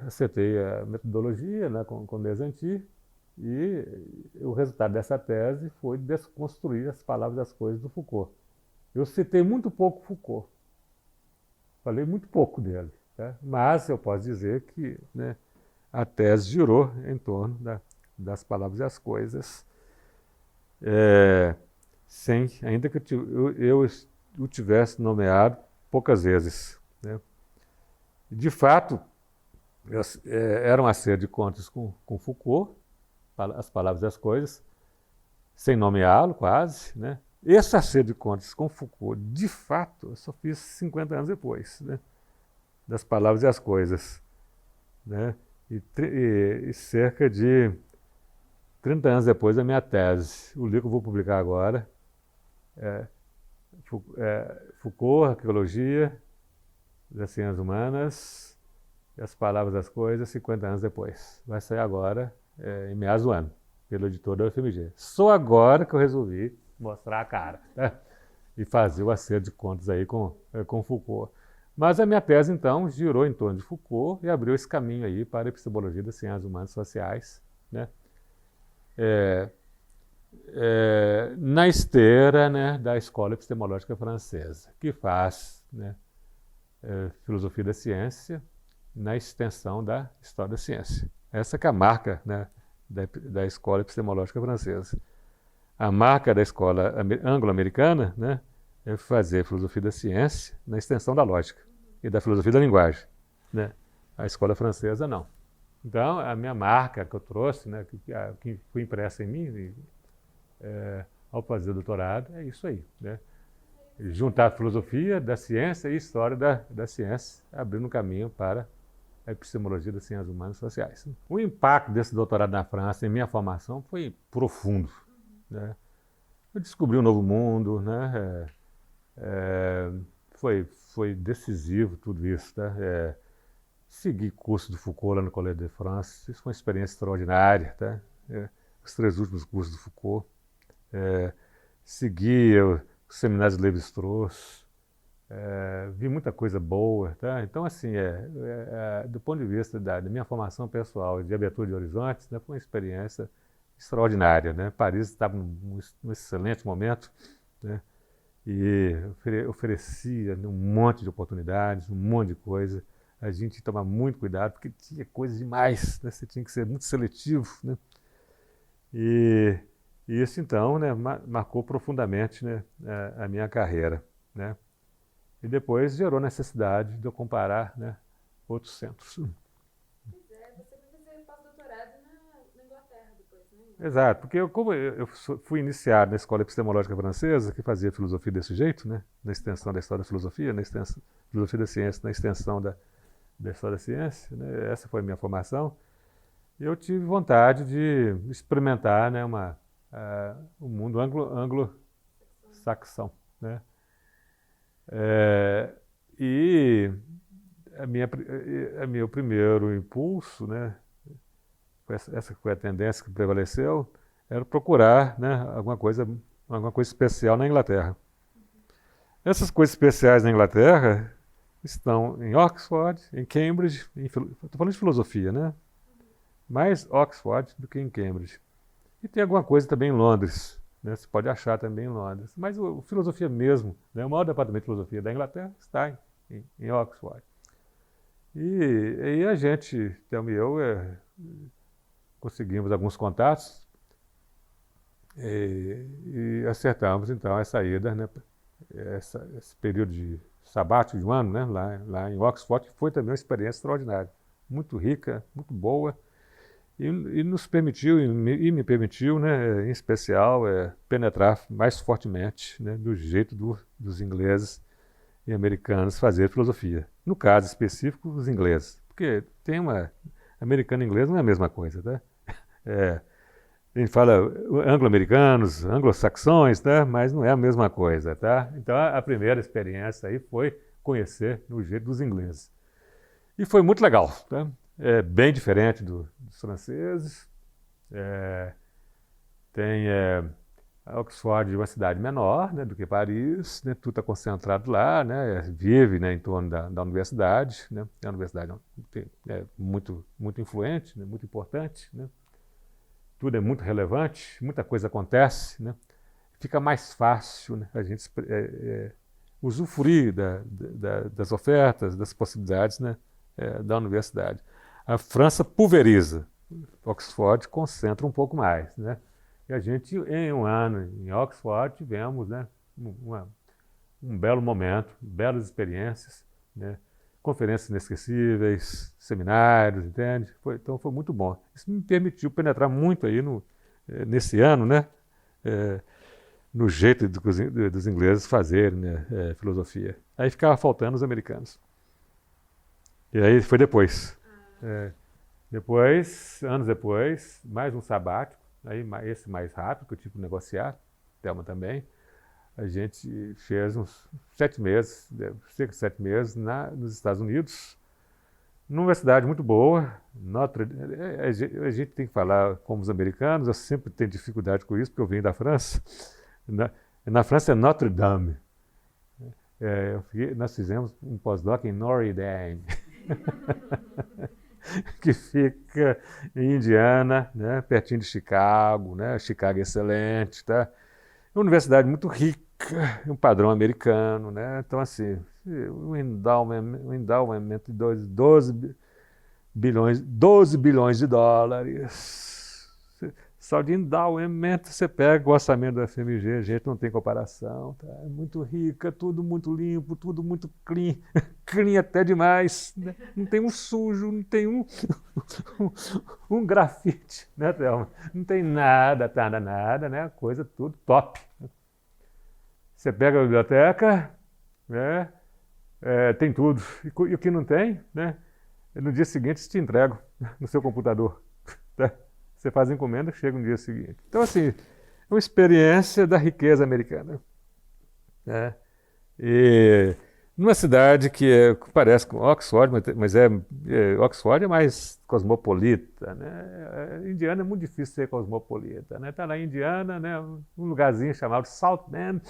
acertei a metodologia, né, com Desanti, e o resultado dessa tese foi desconstruir as Palavras e as Coisas do Foucault. Eu citei muito pouco Foucault, falei muito pouco dele, tá? Mas eu posso dizer que, né, a tese girou em torno das Palavras e as Coisas, ainda que eu o tivesse nomeado poucas vezes, né? De fato, era um acerto de contas com Foucault, as Palavras e as Coisas, sem nomeá-lo quase, né? Esse acerto de contas com Foucault, de fato, eu só fiz 50 anos depois, né, das Palavras e as Coisas, né? E cerca de 30 anos depois da minha tese. O livro que eu vou publicar agora é Foucault, Arqueologia das Ciências Humanas e as Palavras das Coisas, 50 anos depois. Vai sair agora, em meados do ano, pelo editor da UFMG. Só agora que eu resolvi mostrar a cara, né, e fazer o acerto de contas aí com Foucault. Mas a minha tese, então, girou em torno de Foucault e abriu esse caminho aí para a epistemologia das ciências humanas e sociais, né? Na esteira, né, da escola epistemológica francesa, que faz, né, filosofia da ciência na extensão da história da ciência. Essa que é a marca, né, da escola epistemológica francesa. a marca da escola anglo-americana, né, é fazer filosofia da ciência na extensão da lógica e da filosofia da linguagem, né? A escola francesa não. Então, a minha marca que eu trouxe, né, que foi impressa em mim, ao fazer o doutorado, é isso aí, né? Juntar a filosofia da ciência e história da ciência, abrindo um caminho para a epistemologia das ciências humanas e sociais. O impacto desse doutorado na França em minha formação foi profundo, né? Eu descobri um novo mundo, né? Foi decisivo tudo isso, tá? Segui curso do Foucault lá no Collège de France, isso foi uma experiência extraordinária, tá? Os 3 últimos cursos do Foucault. Segui os seminários de Lévi-Strauss, vi muita coisa boa, tá? Então, assim, do ponto de vista da minha formação pessoal e de abertura de horizontes, né, foi uma experiência extraordinária, né? Paris estava num excelente momento, né? E oferecia um monte de oportunidades, um monte de coisa. A gente tinha que tomar muito cuidado, porque tinha coisa demais, né? Você tinha que ser muito seletivo, né? E isso, então, né, marcou profundamente, né, a minha carreira, né? E depois gerou necessidade de eu comparar, né, outros centros. Pois é, você foi fazer pós-doutorado na Inglaterra depois, né? Exato, porque como eu fui iniciado na escola epistemológica francesa, que fazia filosofia desse jeito, né, na extensão da história da filosofia, na extensão filosofia da ciência, na extensão da história da ciência, né, essa foi a minha formação. E eu tive vontade de experimentar, né, o mundo anglo-saxão, né? E meu primeiro impulso, né, essa foi a tendência que prevaleceu, era procurar, né, alguma coisa especial na Inglaterra. Essas coisas especiais na Inglaterra estão em Oxford, em Cambridge, estou falando de filosofia, né? Mais Oxford do que em Cambridge. E tem alguma coisa também em Londres, né? Você pode achar também em Londres. Mas o filosofia mesmo, né? O maior departamento de filosofia da Inglaterra está em Oxford. E a gente, Thelma e eu, conseguimos alguns contatos e acertamos, então, a saída, né? Esse período de sabático de um ano, né? Lá em Oxford, que foi também uma experiência extraordinária. Muito rica, muito boa. E nos permitiu, e me permitiu, né, em especial, penetrar mais fortemente, né, do jeito dos ingleses e americanos fazer filosofia. No caso específico, os ingleses. Porque americano e inglês não é a mesma coisa, tá? A gente fala anglo-americanos, anglo-saxões, tá? Mas não é a mesma coisa, tá? Então a primeira experiência aí foi conhecer o jeito dos ingleses. E foi muito legal, tá? Bem diferente dos franceses. Tem Oxford, uma cidade menor, né, do que Paris, né, tudo está concentrado lá, né, vive, né, em torno da universidade, né, a universidade é muito, muito influente, né, muito importante, né, tudo é muito relevante, muita coisa acontece, né, fica mais fácil, né, a gente usufruir das ofertas, das possibilidades, né, da universidade. A França pulveriza, Oxford concentra um pouco mais, né? E a gente, em um ano em Oxford, tivemos, né, um belo momento, belas experiências, né? Conferências inesquecíveis, seminários, entende? Então foi muito bom. Isso me permitiu penetrar muito aí nesse ano, né? No jeito dos ingleses fazerem, né, filosofia. Aí ficava faltando os americanos. E aí foi depois. Depois, anos depois, mais um sabático, aí esse mais rápido, que eu tive que negociar, Thelma também. A gente fez uns 7 meses, cerca de 7 meses, nos Estados Unidos, numa universidade muito boa. A gente tem que falar como os americanos, eu sempre tenho dificuldade com isso, porque eu venho da França. Na França é Notre Dame. Nós fizemos um pós-doc em Notre Dame. Que fica em Indiana, né, pertinho de Chicago, né? Chicago é excelente, tá? É uma universidade muito rica, um padrão americano, né? Então, assim, um endowment de 12 bilhões de dólares. Saúde endowment, você pega o orçamento do FMG, gente, não tem comparação, tá? É muito rica, tudo muito limpo, tudo muito clean, clean até demais, né? Não tem um sujo, não tem um grafite, né, Thelma? Não tem nada, nada, né? Coisa tudo top. Você pega a biblioteca, né? Tem tudo. E o que não tem, né? No dia seguinte te entrego no seu computador, tá? Você faz a encomenda, chega no dia seguinte. Então, assim, é uma experiência da riqueza americana, né? E numa cidade que parece com Oxford, mas Oxford é mais cosmopolita, né? Indiana é muito difícil ser cosmopolita, né? Está lá em Indiana, né? Um lugarzinho chamado South Bend,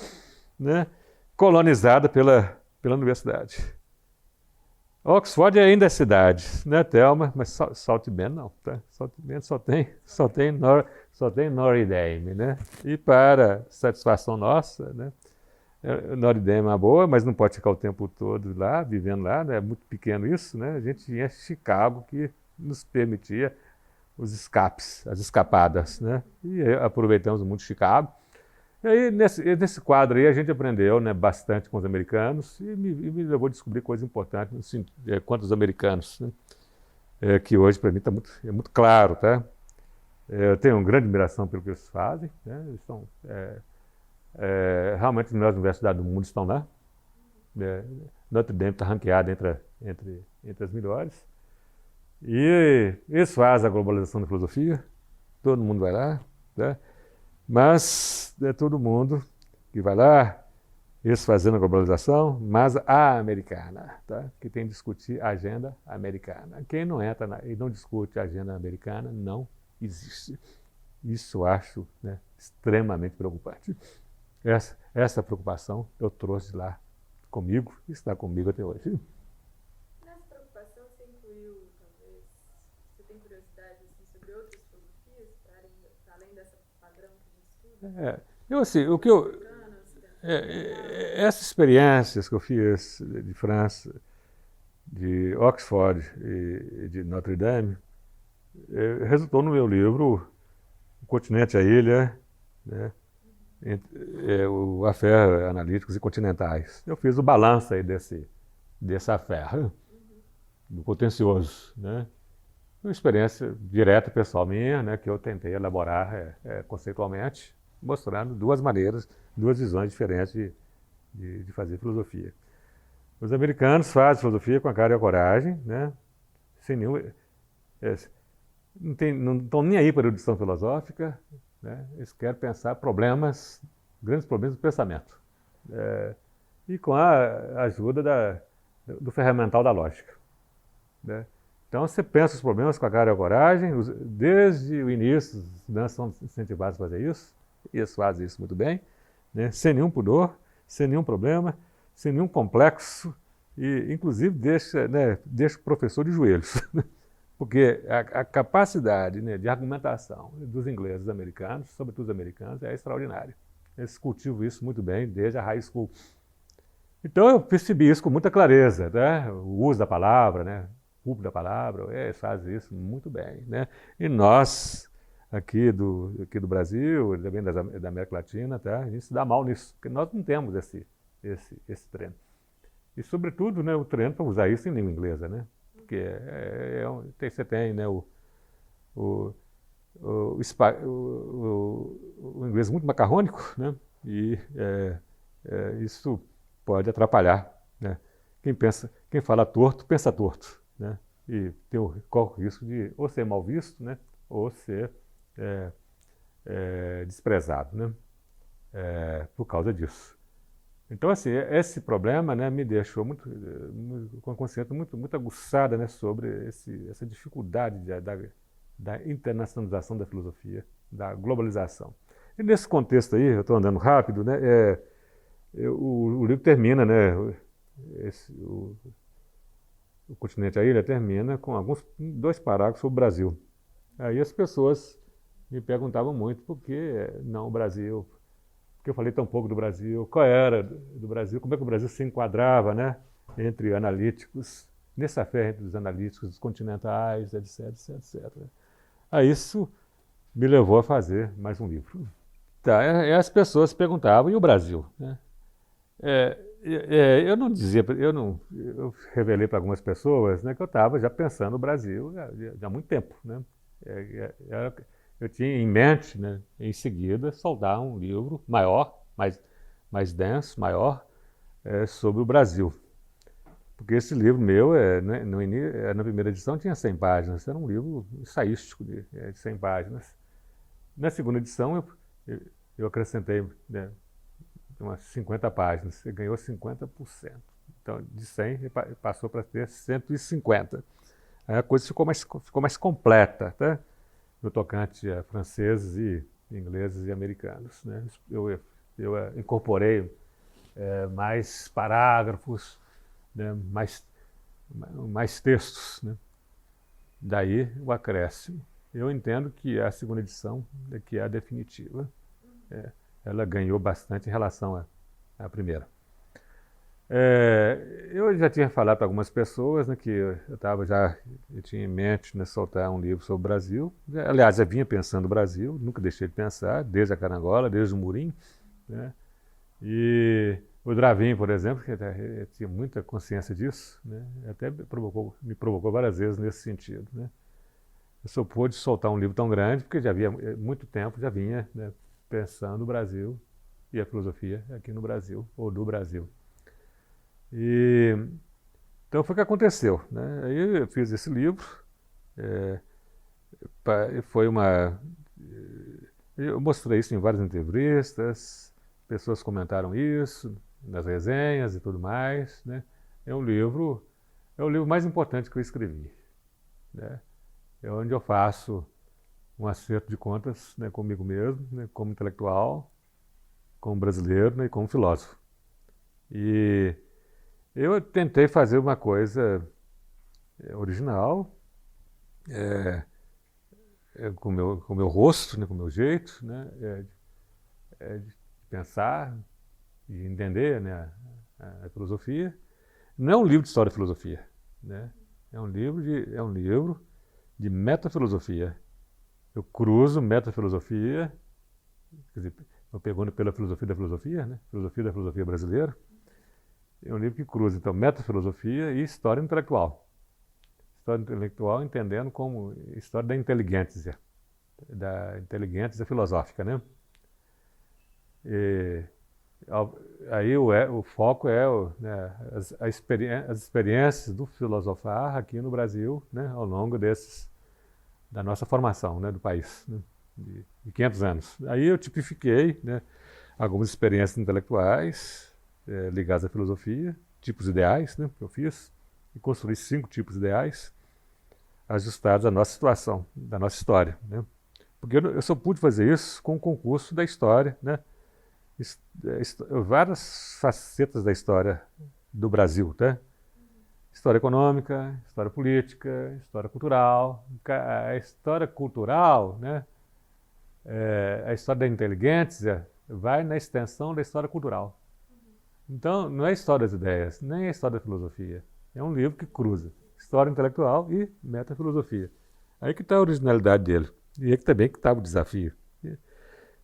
né? Colonizada pela universidade. Oxford ainda é cidade, né, Thelma? Mas South Bend não, tá? South Bend só tem Notre Dame, né? E para satisfação nossa, né? Notre Dame é uma boa, mas não pode ficar o tempo todo lá, vivendo lá, né? É muito pequeno isso, né? A gente tinha Chicago que nos permitia os escapes, as escapadas, né? E aproveitamos muito Chicago. E aí, nesse quadro aí, a gente aprendeu, né, bastante com os americanos e me levou a descobrir coisas importantes, assim, quanto os americanos, né? Que hoje, para mim, é muito claro, tá? Eu tenho uma grande admiração pelo que eles fazem, né? Eles são, realmente, as melhores universidades do mundo estão lá. Notre Dame está ranqueada entre as melhores. E eles fazem a globalização da filosofia, todo mundo vai lá, tá? Mas é todo mundo que vai lá, eles fazendo a globalização, mas a americana, tá? Que tem que discutir a agenda americana. Quem não entra e não discute a agenda americana não existe. Isso eu acho, né, extremamente preocupante. Essa preocupação eu trouxe lá comigo e está comigo até hoje. Nessa preocupação você incluiu, talvez, você tem curiosidade assim, sobre outras filosofias, para além dessa padrão que a gente estuda? Essas experiências que eu fiz de França, de Oxford e de Notre Dame, resultou no meu livro O Continente e a Ilha, né? O Affaires Analíticos e Continentais. Eu fiz o balanço aí desse affaire, do contencioso, né? Uma experiência direta pessoal minha, né, que eu tentei elaborar conceitualmente, mostrando duas maneiras, duas visões diferentes de fazer filosofia. Os americanos fazem filosofia com a cara e a coragem, né, sem nenhum, não estão nem aí para a erudição filosófica, né, eles querem pensar grandes problemas do pensamento, e com a ajuda do ferramental da lógica, né. Então, você pensa os problemas com a cara e a coragem, desde o início, os estudantes são incentivados a fazer isso, e eles fazem isso muito bem, né? Sem nenhum pudor, sem nenhum problema, sem nenhum complexo, e inclusive deixa o professor de joelhos, porque a capacidade, né, de argumentação dos ingleses e dos americanos, sobretudo os americanos, é extraordinária. Eles cultivam isso muito bem desde a high school. Então, eu percebi isso com muita clareza, né? O uso da palavra, né? O público da palavra, eles fazem isso muito bem, né? E nós, aqui do Brasil, também da América Latina, tá? A gente se dá mal nisso, porque nós não temos esse treino. E, sobretudo, né, o treino para usar isso em língua inglesa, né? Porque você tem, né, o inglês muito macarrônico, né? E isso pode atrapalhar, né? Quem fala torto, pensa torto, né? E corre o risco de ou ser mal visto, né? Ou ser desprezado, né? Por causa disso. Então, assim, esse problema, né, me deixou com a consciência muito aguçada, né, sobre essa dificuldade da internacionalização da filosofia, da globalização. E nesse contexto aí, eu estou andando rápido, né, o livro termina, né, o Continente e a Ilha termina com dois parágrafos sobre o Brasil. Aí as pessoas me perguntavam muito por que não o Brasil, porque eu falei tão pouco do Brasil, qual era do Brasil, como é que o Brasil se enquadrava, né, entre analíticos, nessa fé entre os analíticos, os continentais, etc, etc, etc. Aí isso me levou a fazer mais um livro. Tá, e as pessoas perguntavam, e o Brasil? Né? Eu não dizia, eu revelei para algumas pessoas, né, que eu estava já pensando no Brasil já há muito tempo, né? Eu tinha em mente, né, em seguida, soldar um livro maior, mais denso, maior, sobre o Brasil. Porque esse livro meu, né, na primeira edição, tinha 100 páginas, era um livro ensaístico de 100 páginas. Na segunda edição, eu acrescentei, né, umas 50 páginas, ele ganhou 50%. Então, de 100, ele passou para ter 150. Aí a coisa ficou mais completa, tá? No tocante a franceses e ingleses e americanos, né? Eu incorporei mais parágrafos, né? mais textos, né? Daí o acréscimo. Eu entendo que a segunda edição é que é a definitiva. Ela ganhou bastante em relação à primeira. Eu já tinha falado para algumas pessoas, né, que eu tinha em mente, né, soltar um livro sobre o Brasil. Aliás, já vinha pensando no Brasil, nunca deixei de pensar, desde a Carangola, desde o Murim, né? E o Dravinho, por exemplo, que tinha muita consciência disso, né, até me provocou várias vezes nesse sentido, né? Eu só pude soltar um livro tão grande porque já havia muito tempo, já vinha, né, pensando o Brasil e a filosofia aqui no Brasil, ou do Brasil. Então foi o que aconteceu, né? Aí eu fiz esse livro, foi eu mostrei isso em várias entrevistas, pessoas comentaram isso nas resenhas e tudo mais, né? É o livro mais importante que eu escrevi, né? É onde eu faço um acerto de contas, né, comigo mesmo, né, como intelectual, como brasileiro, né, e como filósofo. E eu tentei fazer uma coisa original, com o meu rosto, né, com o meu jeito, né, de pensar e entender, né, a filosofia. Não é um livro de história da filosofia, né? É um livro de metafilosofia. Eu cruzo metafilosofia, quer dizer, eu pegando pela filosofia né? Filosofia da filosofia brasileira. É um livro que cruza, então, metafilosofia e história intelectual. História intelectual entendendo como história da inteligência filosófica, né? E, aí o foco é né, as experiências do filosofar aqui no Brasil, né, ao longo da nossa formação, né, do país, né, de 500 anos. Aí eu tipifiquei, né, algumas experiências intelectuais ligadas à filosofia, tipos ideais, né, que eu fiz, e construí 5 tipos ideais ajustados à nossa situação, da nossa história, né? Porque eu só pude fazer isso com o concurso da história, né? Várias facetas da história do Brasil, tá? História econômica, história política, história cultural. A história cultural, né? A história da inteligência vai na extensão da história cultural. Então, não é a história das ideias, nem a história da filosofia. É um livro que cruza história intelectual e metafilosofia. Aí que está a originalidade dele. E aí que também que estava o desafio.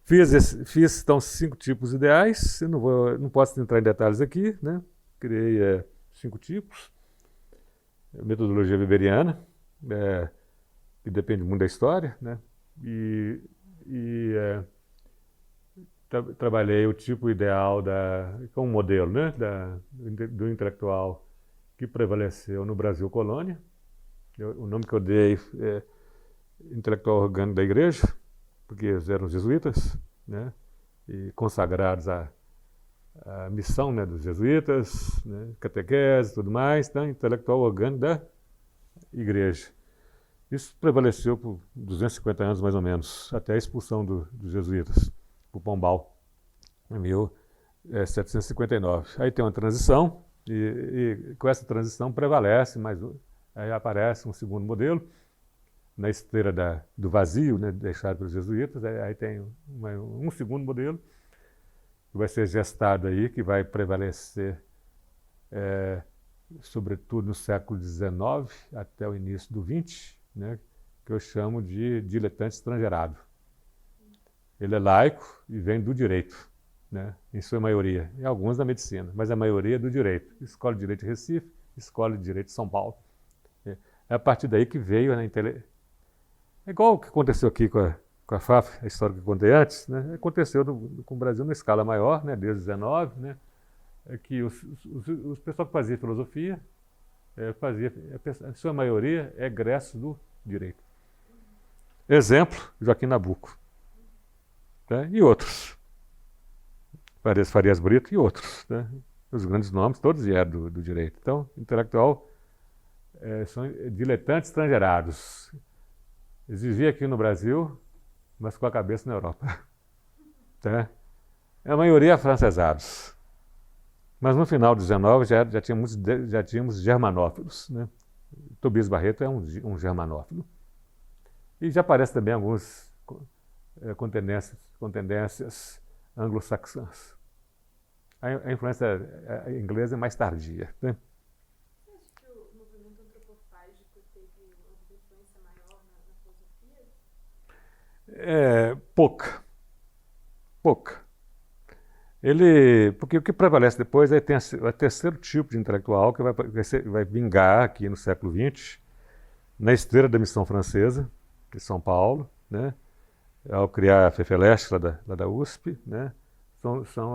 Fiz então 5 tipos ideais. Eu não posso entrar em detalhes aqui, né? Criei 5 tipos. Metodologia weberiana, que depende muito da história, né? Trabalhei o tipo ideal como modelo, né? Do intelectual que prevaleceu no Brasil colônia. O nome que eu dei é intelectual orgânico da igreja, porque eles eram jesuítas, né? E consagrados à missão, né, dos jesuítas, né, catequese e tudo mais, então, intelectual orgânico da igreja. Isso prevaleceu por 250 anos, mais ou menos, até a expulsão dos jesuítas, por Pombal, em 1759. Aí tem uma transição, e com essa transição prevalece, aí aparece um segundo modelo, na esteira do vazio, né, deixado pelos jesuítas. Aí tem um segundo modelo, que vai ser gestado aí, que vai prevalecer, sobretudo no século XIX até o início do XX, né, que eu chamo de diletante estrangeirado. Ele é laico e vem do direito, né? Em sua maioria, e alguns da medicina, mas a maioria é do direito. Escola de Direito de Recife, Escola de Direito de São Paulo. É a partir daí que veio a inteligência. É igual o que aconteceu aqui com a FAF, a história que eu contei antes, né? Aconteceu com o Brasil numa escala maior, né? Desde 19, né? É que os pessoal que fazia filosofia, a sua maioria é egresso do direito. Exemplo, Joaquim Nabuco, né? E outros. Farias Brito e outros, né? Os grandes nomes, todos vieram do direito. Então, intelectual são diletantes estrangeirados. Eles viviam aqui no Brasil, mas com a cabeça na Europa. Tá? A maioria afrancesados. Mas no final do 19 já tínhamos germanófilos, né? Tobias Barreto é um germanófilo. E já aparece também alguns com tendências anglo-saxãs. A influência inglesa é mais tardia, né? Você acha que o movimento antropofágico teve uma influência maior na filosofia? Pouca. Porque o que prevalece depois é o terceiro tipo de intelectual que vai vingar aqui no século XX, na esteira da missão francesa, de São Paulo, né? Ao criar a FEFELESH lá da USP, né? São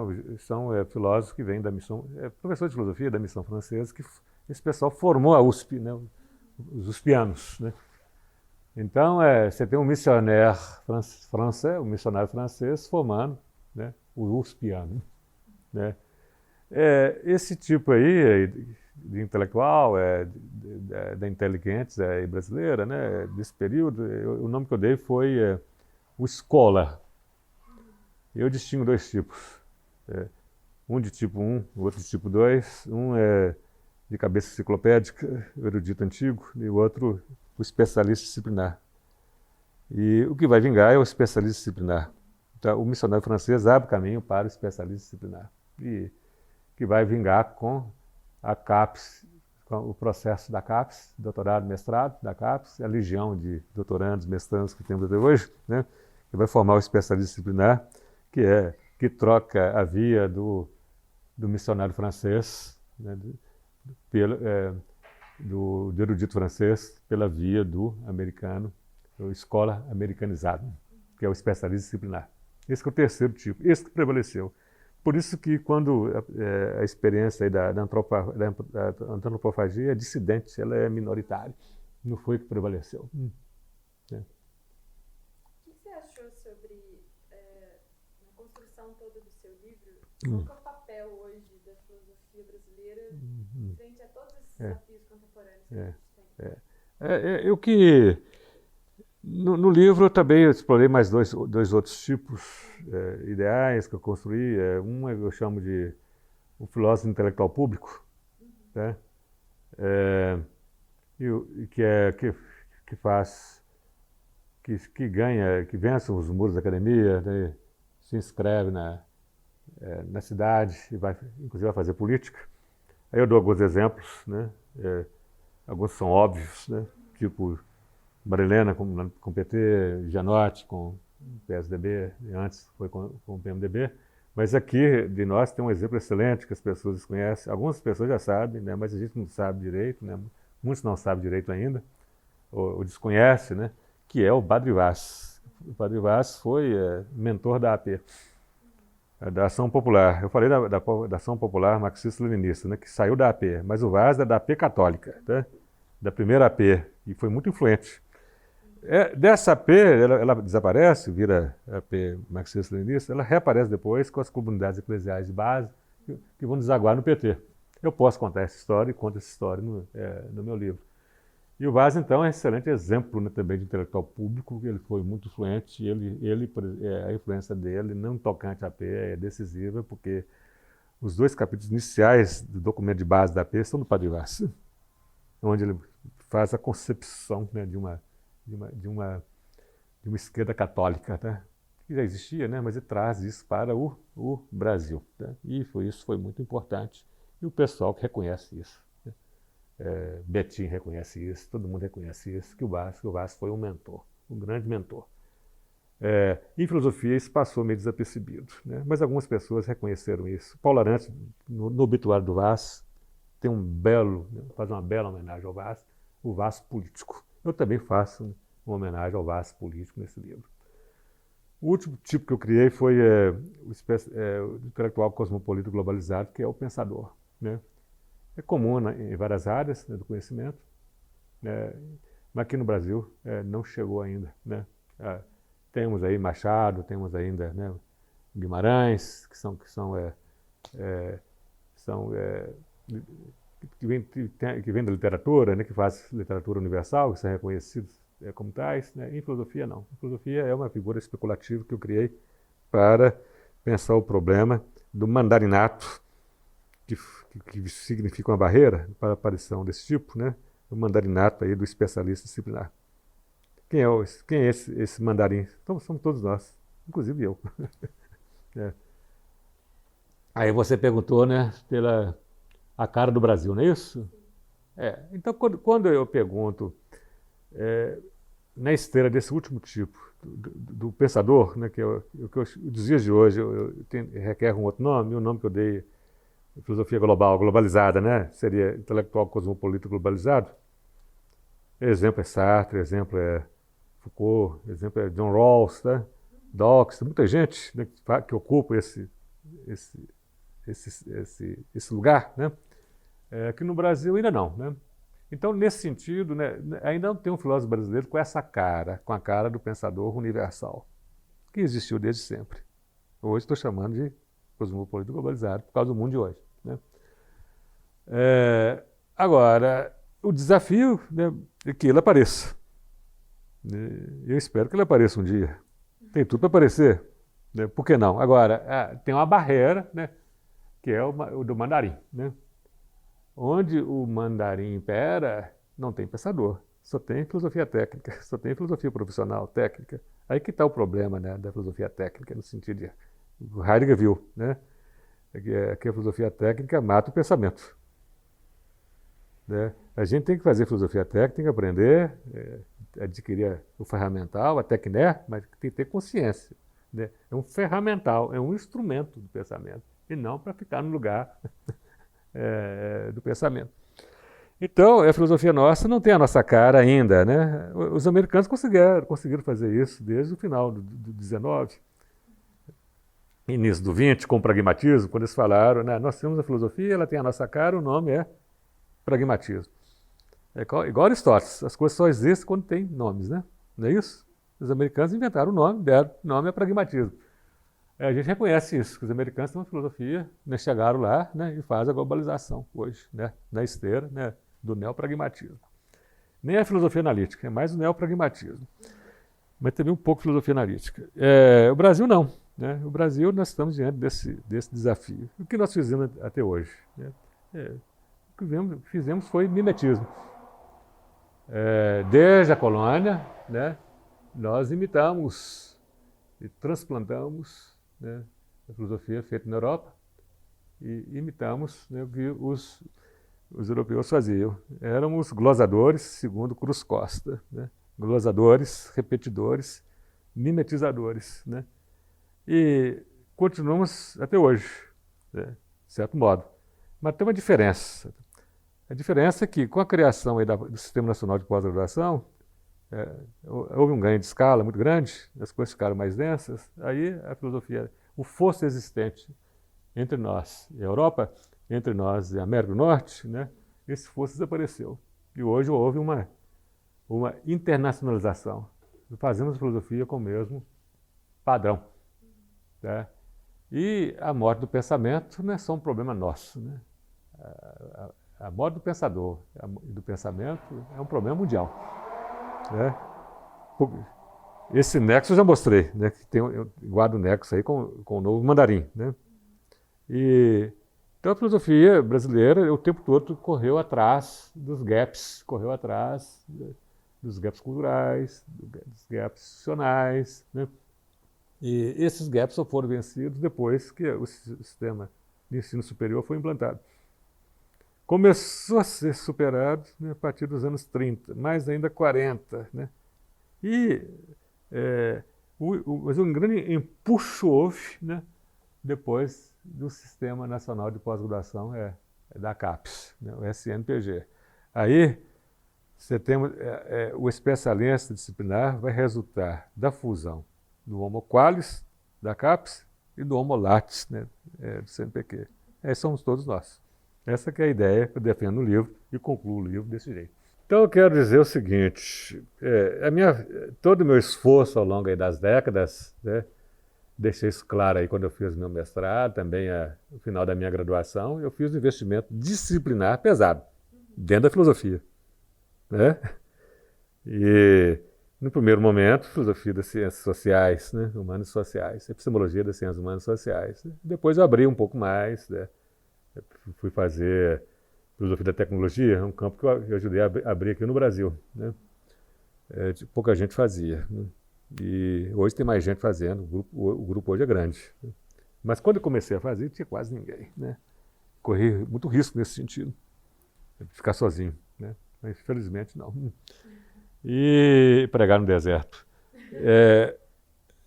filósofos que vêm da missão, professores de filosofia da missão francesa, que esse pessoal formou a USP, né? Os uspianos, né? Então, você tem um missionário francês formando, né? O uspiano, né? Esse tipo aí de intelectual, da inteligência brasileira, né? Desse período, o nome que eu dei foi o scholar. Eu distingo dois tipos, um de tipo 1, o outro de tipo 2, um é de cabeça enciclopédica, o erudito antigo, e o outro o especialista disciplinar. E o que vai vingar é o especialista disciplinar. Então, o missionário francês abre caminho para o especialista disciplinar, e que vai vingar com a CAPES, com o processo da CAPES, doutorado, mestrado da CAPES, a legião de doutorandos, mestrandos que temos até hoje, né? Que vai formar o especialista disciplinar, que troca a via do missionário francês, né? Do erudito francês, pela via do americano, ou escola americanizada, que é o especialista disciplinar. Esse que é o terceiro tipo, esse que prevaleceu. Por isso que quando a experiência aí da antropofagia é dissidente, ela é minoritária, não foi que prevaleceu. O que você achou sobre, na construção toda do seu livro, qual é o papel hoje da filosofia brasileira frente a todos esses desafios contemporâneos que a gente tem? No livro eu também explorei mais dois outros tipos ideais que eu construí. Um eu chamo de o filósofo intelectual público, né? Que ganha, que vence os muros da academia, né? Se inscreve na cidade e inclusive vai fazer política. Aí eu dou alguns exemplos, né? Alguns são óbvios, né? Tipo Marilena com o PT, Gianotti com o PSDB, e antes foi com o PMDB. Mas aqui de nós tem um exemplo excelente que as pessoas desconhecem. Algumas pessoas já sabem, né? Mas a gente não sabe direito, né? Muitos não sabem direito ainda, ou desconhecem, né? Que é o Badri Vaz. O Badri Vaz foi mentor da AP, da Ação Popular. Eu falei da Ação Popular marxista-leninista, né? Que saiu da AP, mas o Vaz é da AP católica, tá? Da primeira AP, e foi muito influente. Dessa AP, ela desaparece, vira AP marxista-leninista, ela reaparece depois com as comunidades eclesiais de base que vão desaguar no PT. Eu posso contar essa história e conto essa história no meu livro. E o Vaz, então, é um excelente exemplo, né, também de intelectual público, ele foi muito influente, a influência dele, não tocante à AP, é decisiva, porque os dois capítulos iniciais do documento de base da AP estão no Padre Vaz, onde ele faz a concepção, né, de uma esquerda católica, tá? Que já existia, né? Mas ele traz isso para o Brasil, tá? E isso foi muito importante. E o pessoal que reconhece isso, né? Betim reconhece isso, todo mundo reconhece isso, que o Vaz foi um mentor, um grande mentor. Em filosofia isso passou meio desapercebido, né? Mas algumas pessoas reconheceram isso. Paulo Arantes, no obituário do Vaz, tem faz uma bela homenagem ao Vaz, o Vaz político. Eu também faço uma homenagem ao Vaz político nesse livro. O último tipo que eu criei foi o intelectual cosmopolita globalizado, que é o pensador, né? É comum em várias áreas, né, do conhecimento, né? Mas aqui no Brasil não chegou ainda, né? Temos aí Machado, temos ainda, né, Guimarães, que vem da literatura, né, que faz literatura universal, que são reconhecidos como tais, né? Em filosofia, não. Em filosofia é uma figura especulativa que eu criei para pensar o problema do mandarinato, que significa uma barreira para a aparição desse tipo, né? O mandarinato aí do especialista disciplinar. Quem é esse mandarim? Então, somos todos nós, inclusive eu. Aí você perguntou, né, pela a cara do Brasil, não é isso? Então, quando eu pergunto, na esteira desse último tipo, do pensador, né, que os dias de hoje requer um outro nome, e o nome que eu dei, filosofia globalizada, né, seria intelectual cosmopolita globalizado. Exemplo é Sartre, exemplo é Foucault, exemplo é John Rawls, né? Dawkins, muita gente, né, que ocupa esse lugar, né? Aqui no Brasil ainda não, né? Então, nesse sentido, né, ainda não tem um filósofo brasileiro com a cara do pensador universal, que existiu desde sempre. Hoje estou chamando de cosmopolita globalizado por causa do mundo de hoje, né? Agora, o desafio, né, é que ele apareça. Eu espero que ele apareça um dia. Tem tudo para aparecer, né? Por que não? Agora, tem uma barreira, né, que é o do mandarim, né? Onde o mandarim impera, não tem pensador, só tem filosofia técnica, só tem filosofia profissional, técnica. Aí que está o problema, né, da filosofia técnica, no sentido de o Heidegger viu, né, que a filosofia técnica mata o pensamento, né? A gente tem que fazer filosofia técnica, tem que aprender, adquirir o ferramental, a técnica, mas tem que ter consciência, né? É um ferramental, é um instrumento do pensamento, e não para ficar no lugar do pensamento. Então, a filosofia nossa não tem a nossa cara ainda, né? Os americanos conseguiram fazer isso desde o final do 19, início do 20, com o pragmatismo, quando eles falaram, né, nós temos a filosofia, ela tem a nossa cara, o nome é pragmatismo. É igual Aristóteles, as coisas só existem quando tem nomes, né? Não é isso? Os americanos inventaram o nome, deram o nome é pragmatismo. A gente reconhece isso, que os americanos têm uma filosofia, né, chegaram lá, né, e fazem a globalização hoje, né, na esteira, né, do neopragmatismo. Nem a filosofia analítica, é mais o neopragmatismo, mas também um pouco filosofia analítica. O Brasil não, né? O Brasil nós estamos diante desse desafio. O que nós fizemos até hoje, né? O que fizemos foi mimetismo. Desde a colônia, né, nós imitamos e transplantamos, né, a filosofia feita na Europa e imitamos, né, o que os europeus faziam. Éramos glosadores, segundo Cruz Costa, né? Glosadores, repetidores, mimetizadores, né? E continuamos até hoje, né, de certo modo. Mas tem uma diferença. A diferença é que, com a criação aí do Sistema Nacional de Pós-Graduação, houve um ganho de escala muito grande, as coisas ficaram mais densas, aí a filosofia, o fosso existente entre nós e a Europa, entre nós e a América do Norte, né, esse fosso desapareceu. E hoje houve uma internacionalização. Fazemos filosofia com o mesmo padrão, né? E a morte do pensamento não é só um problema nosso, né? A morte do pensador e do pensamento é um problema mundial, né? Esse nexo eu já mostrei, né? Que eu guardo o nexo aí com o novo mandarim, né? Então a filosofia brasileira o tempo todo correu atrás dos gaps, dos gaps culturais, dos gaps institucionais, né? E esses gaps só foram vencidos depois que o sistema de ensino superior foi implantado. Começou a ser superado, né, a partir dos anos 30, mais ainda 40, né? E Mas um grande empuxo houve, né, depois do Sistema Nacional de Pós-Graduação da CAPES, né, o SNPG. Aí, você tem o especialista disciplinar vai resultar da fusão do Homo Qualis, da CAPES, e do Homo Lattes, né, do CNPq. Somos todos nós. Essa que é a ideia que eu defendo no livro e concluo o livro desse jeito. Então eu quero dizer o seguinte, todo o meu esforço ao longo aí das décadas, né, deixei isso claro aí quando eu fiz meu mestrado, também no final da minha graduação, eu fiz um investimento disciplinar pesado, dentro da filosofia. Né? E, no primeiro momento, filosofia das ciências sociais, né? Humanas e sociais, epistemologia das ciências humanas e sociais. Depois eu abri um pouco mais, né? Eu fui fazer filosofia da tecnologia, um campo que eu ajudei a abrir aqui no Brasil. Né? Pouca gente fazia. Né? E hoje tem mais gente fazendo, o grupo hoje é grande. Né? Mas quando eu comecei a fazer, tinha quase ninguém. Né? Corri muito risco nesse sentido, de ficar sozinho. Né? Mas, infelizmente, não. E pregar no deserto.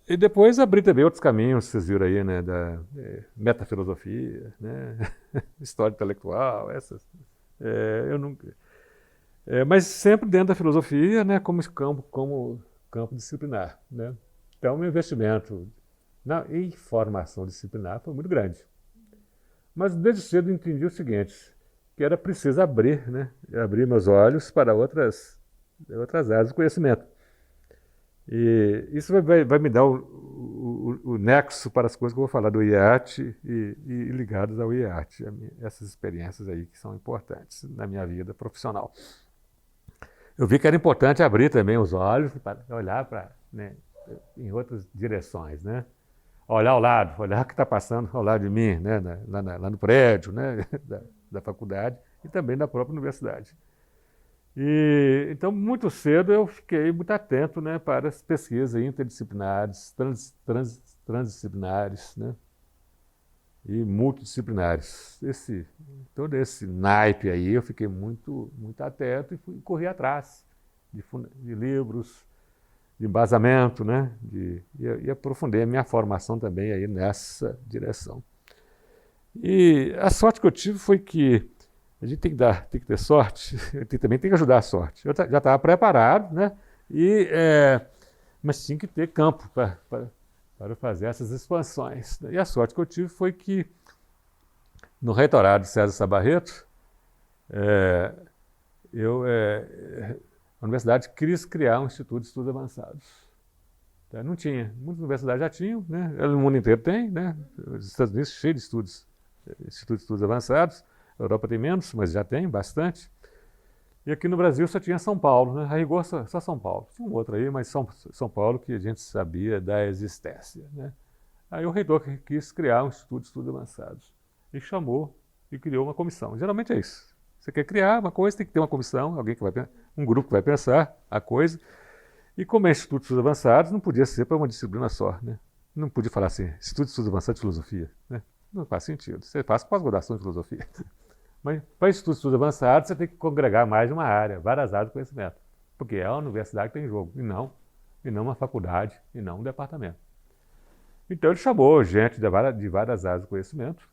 E depois abri também outros caminhos, vocês viram aí, né, da metafilosofia, né, história intelectual, essas. Eu nunca. Mas sempre dentro da filosofia, né, como campo disciplinar. Né? Então, o meu investimento em formação disciplinar foi muito grande. Mas desde cedo eu entendi o seguinte, que era preciso abrir meus olhos para outras áreas do conhecimento. E isso vai me dar o nexo para as coisas que eu vou falar do IEAT e ligadas ao IEAT, essas experiências aí que são importantes na minha vida profissional. Eu vi que era importante abrir também os olhos para olhar em outras direções, né? Olhar ao lado, olhar o que está passando ao lado de mim, né? lá no prédio, né? da faculdade e também da própria universidade. Então, muito cedo eu fiquei muito atento, né, para as pesquisas interdisciplinares, transdisciplinares, né, e multidisciplinares. Todo esse naipe aí eu fiquei muito, muito atento e corri atrás de livros, de embasamento, né, e aprofundei a minha formação também aí nessa direção. E a sorte que eu tive foi que a gente tem que ter sorte, também tem que ajudar a sorte. Eu já estava preparado, né? Mas tinha que ter campo para fazer essas expansões. E a sorte que eu tive foi que, no reitorado de César Sabarreto, a universidade quis criar um Instituto de Estudos Avançados. Não tinha. Muitas universidades já tinham, né? No mundo inteiro tem, né? Os Estados Unidos cheio de Institutos de Estudos Avançados. A Europa tem menos, mas já tem bastante. E aqui no Brasil só tinha São Paulo, né? A rigor só São Paulo. Tinha um outro aí, mas São Paulo que a gente sabia da existência. Né? Aí o reitor quis criar um Instituto de Estudos Avançados. E chamou e criou uma comissão. Geralmente é isso. Você quer criar uma coisa, tem que ter uma comissão, um grupo que vai pensar a coisa. E como é Instituto de Estudos Avançados, não podia ser para uma disciplina só. Né? Não podia falar assim, Instituto de Estudos Avançados de Filosofia. Né? Não faz sentido. Você faz pós-graduação de filosofia. Mas para estudos avançados, você tem que congregar mais de uma área, várias áreas de conhecimento. Porque é a universidade que tem em jogo, e não uma faculdade, e não um departamento. Então ele chamou gente de várias áreas de conhecimento,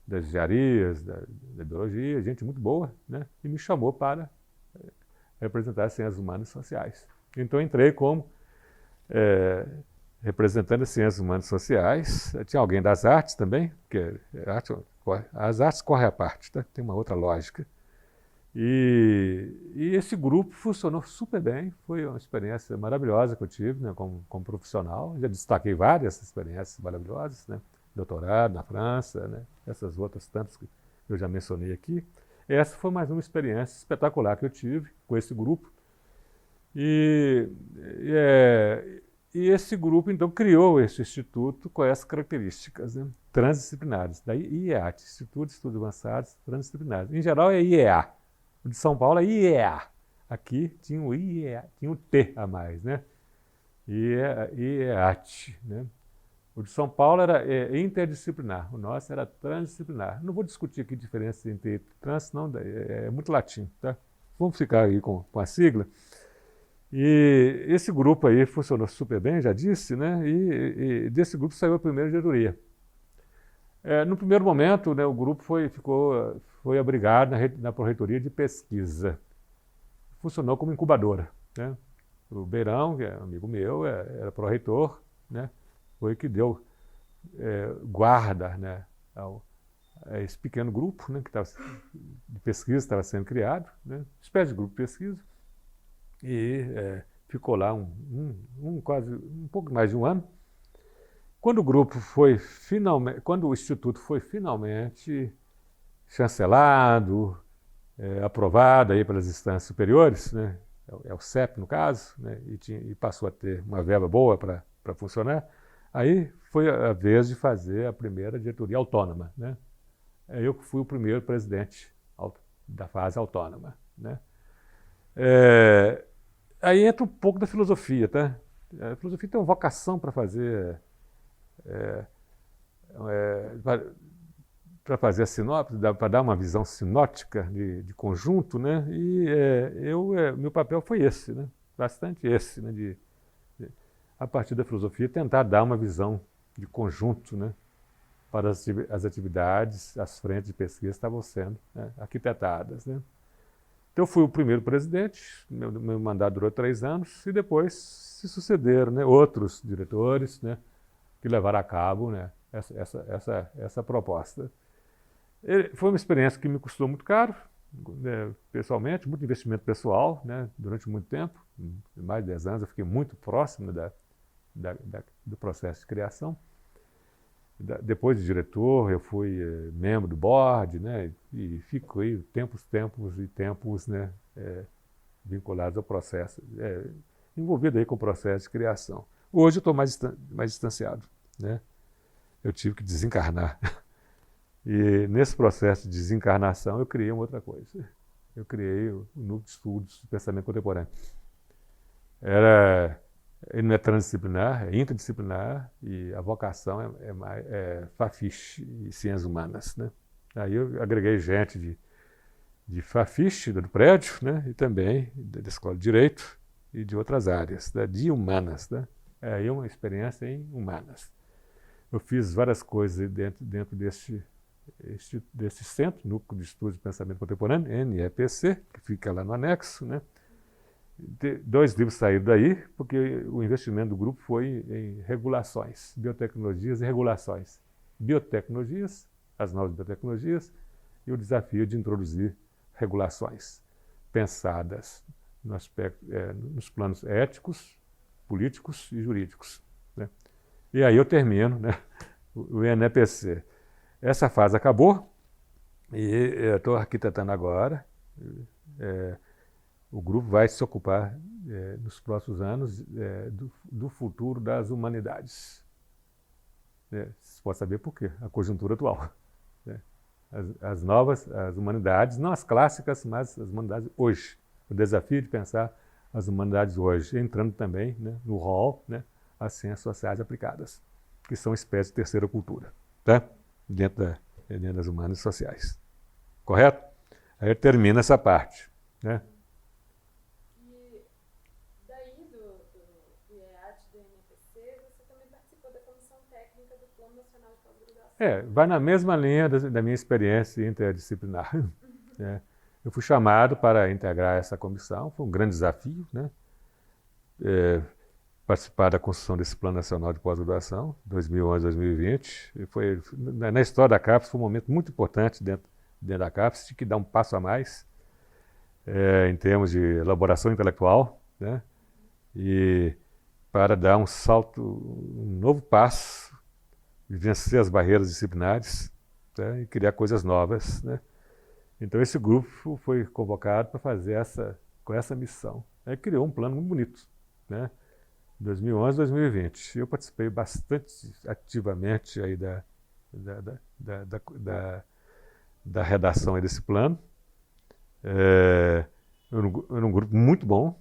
das engenharias, da biologia, gente muito boa, né? E me chamou para representar as ciências humanas e sociais. Então eu entrei como representando as ciências humanas e sociais. Tinha alguém das artes também, porque as artes correm à parte, tá? Tem uma outra lógica. E esse grupo funcionou super bem, foi uma experiência maravilhosa que eu tive, né, como profissional. Já destaquei várias experiências maravilhosas, né? Doutorado na França, né? Essas outras tantas que eu já mencionei aqui. Essa foi mais uma experiência espetacular que eu tive com esse grupo. E esse grupo, então, criou esse instituto com essas características, né, transdisciplinares. Daí IEAT, Instituto de Estudos Avançados Transdisciplinares. Em geral é IEA. O de São Paulo é IEA. Aqui tinha o IEA, tinha o T a mais, né? IEAT, né? O de São Paulo era interdisciplinar, o nosso era transdisciplinar. Não vou discutir aqui a diferença entre trans, não, é muito latim, tá? Vamos ficar aí com a sigla. E esse grupo aí funcionou super bem, já disse, né? E desse grupo saiu a primeira diretoria. No primeiro momento, né, o grupo foi abrigado na Pró-Reitoria de Pesquisa. Funcionou como incubadora, né? O Beirão, que é amigo meu, era pró-reitor, né? Foi que deu guarda, né, a esse pequeno grupo, né, de pesquisa estava sendo criado, né? Espécie de grupo de pesquisa. E ficou lá quase um pouco mais de um ano. Quando o Instituto foi finalmente chancelado, aprovado aí pelas instâncias superiores, né, é o CEP no caso, né, e passou a ter uma verba boa para funcionar, aí foi a vez de fazer a primeira diretoria autônoma, né? Eu que fui o primeiro presidente da fase autônoma, né? Aí entra um pouco da filosofia, tá? A filosofia tem uma vocação para fazer a sinopse, para dar uma visão sinótica de conjunto, né? E meu papel foi esse, né? Bastante esse, né? A partir da filosofia, tentar dar uma visão de conjunto, né? Para as atividades, as frentes de pesquisa estavam sendo, né, arquitetadas, né? Então, eu fui o primeiro presidente, meu mandato durou 3 anos, e depois se sucederam, né, outros diretores, né, que levaram a cabo, né, essa proposta. Foi uma experiência que me custou muito caro, né, pessoalmente, muito investimento pessoal, né, durante muito tempo, mais de 10 anos, eu fiquei muito próximo do processo de criação. Depois de diretor, eu fui membro do board, né, e fico aí tempos, né, vinculados ao processo, envolvido aí com o processo de criação. Hoje eu estou mais distanciado, né? Eu tive que desencarnar. E nesse processo de desencarnação eu criei uma outra coisa. Eu criei o Núcleo de Estudos do Pensamento Contemporâneo. Ele não é transdisciplinar, é interdisciplinar, e a vocação é Fafiche e Ciências Humanas, né? Aí eu agreguei gente de Fafiche, do prédio, né? E também da Escola de Direito e de outras áreas, né? De Humanas, né? Aí uma experiência em Humanas. Eu fiz várias coisas dentro desse centro, Núcleo de Estudos de Pensamento Contemporâneo, NEPC, que fica lá no anexo, né? 2 livros saíram daí, porque o investimento do grupo foi em regulações, biotecnologias e regulações. Biotecnologias, as novas biotecnologias, e o desafio de introduzir regulações pensadas nos planos éticos, políticos e jurídicos, né? E aí eu termino, né, o NEPC. Essa fase acabou e eu estou arquitetando agora. O grupo vai se ocupar, nos próximos anos, do futuro das humanidades. Você pode saber por quê? A conjuntura atual, né? As humanidades, não as clássicas, mas as humanidades hoje. O desafio de pensar as humanidades hoje, entrando também, né, no rol, né, as ciências sociais aplicadas, que são espécies de terceira cultura, tá? Dentro das humanas e sociais. Correto? Aí termina essa parte, né? Vai na mesma linha da minha experiência interdisciplinar, né? Eu fui chamado para integrar essa comissão, foi um grande desafio, né? Participar da construção desse Plano Nacional de Pós-Graduação, 2011-2020. Na história da CAPES, foi um momento muito importante dentro da CAPES, tinha que dar um passo a mais em termos de elaboração intelectual, né? E para dar um salto, um novo passo, vencer as barreiras disciplinares, né, e criar coisas novas, né? Então esse grupo foi convocado para fazer com essa missão. Aí criou um plano muito bonito, né? 2011-2020. Eu participei bastante ativamente aí da redação aí desse plano. Era um grupo muito bom,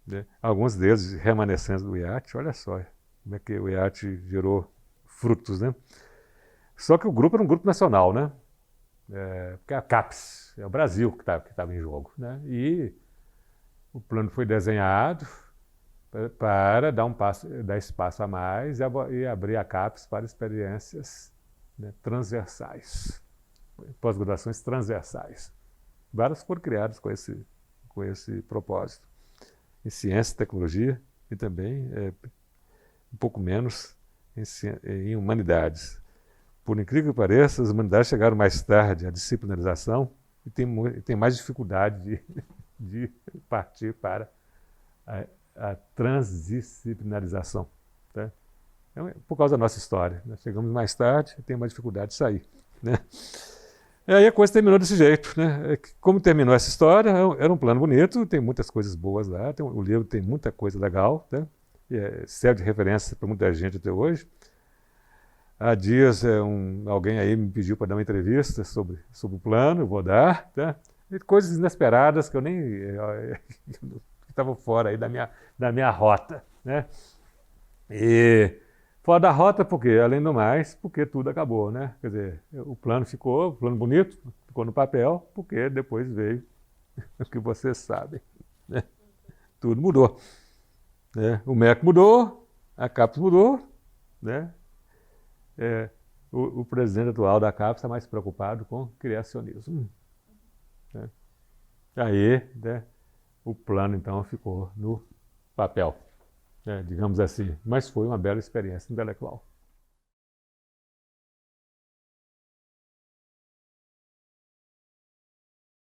né? Alguns deles remanescentes do IAT. Olha só como é que o IAT gerou frutos, né? Só que o grupo era um grupo nacional, né? Porque a CAPES, é o Brasil que estava em jogo, né? E o plano foi desenhado para dar espaço a mais e abrir a CAPES para experiências, né, transversais, pós-graduações transversais. Várias foram criadas com esse propósito, em ciência e tecnologia e também um pouco menos em humanidades. Por incrível que pareça, as humanidades chegaram mais tarde à disciplinarização e tem mais dificuldade de partir para a transdisciplinarização. Tá? Por causa da nossa história. Nós chegamos mais tarde e tem mais dificuldade de sair. Né? E aí a coisa terminou desse jeito. Né? Como terminou essa história, era um plano bonito, tem muitas coisas boas lá, o livro tem muita coisa legal, tá? Serve de referência para muita gente até hoje. Há dias alguém aí me pediu para dar uma entrevista sobre o plano, eu vou dar, tá? E coisas inesperadas que eu nem estavam fora aí da minha rota, né? E fora da rota porque, além do mais, porque tudo acabou, né? Quer dizer, o plano bonito, ficou no papel, porque depois veio o que vocês sabem, né? Tudo mudou, né? O MEC mudou, a CAPES mudou, né? O presidente atual da CAPES está mais preocupado com criacionismo. Né? Aí, né, o plano, então, ficou no papel, né, digamos assim. Mas foi uma bela experiência intelectual.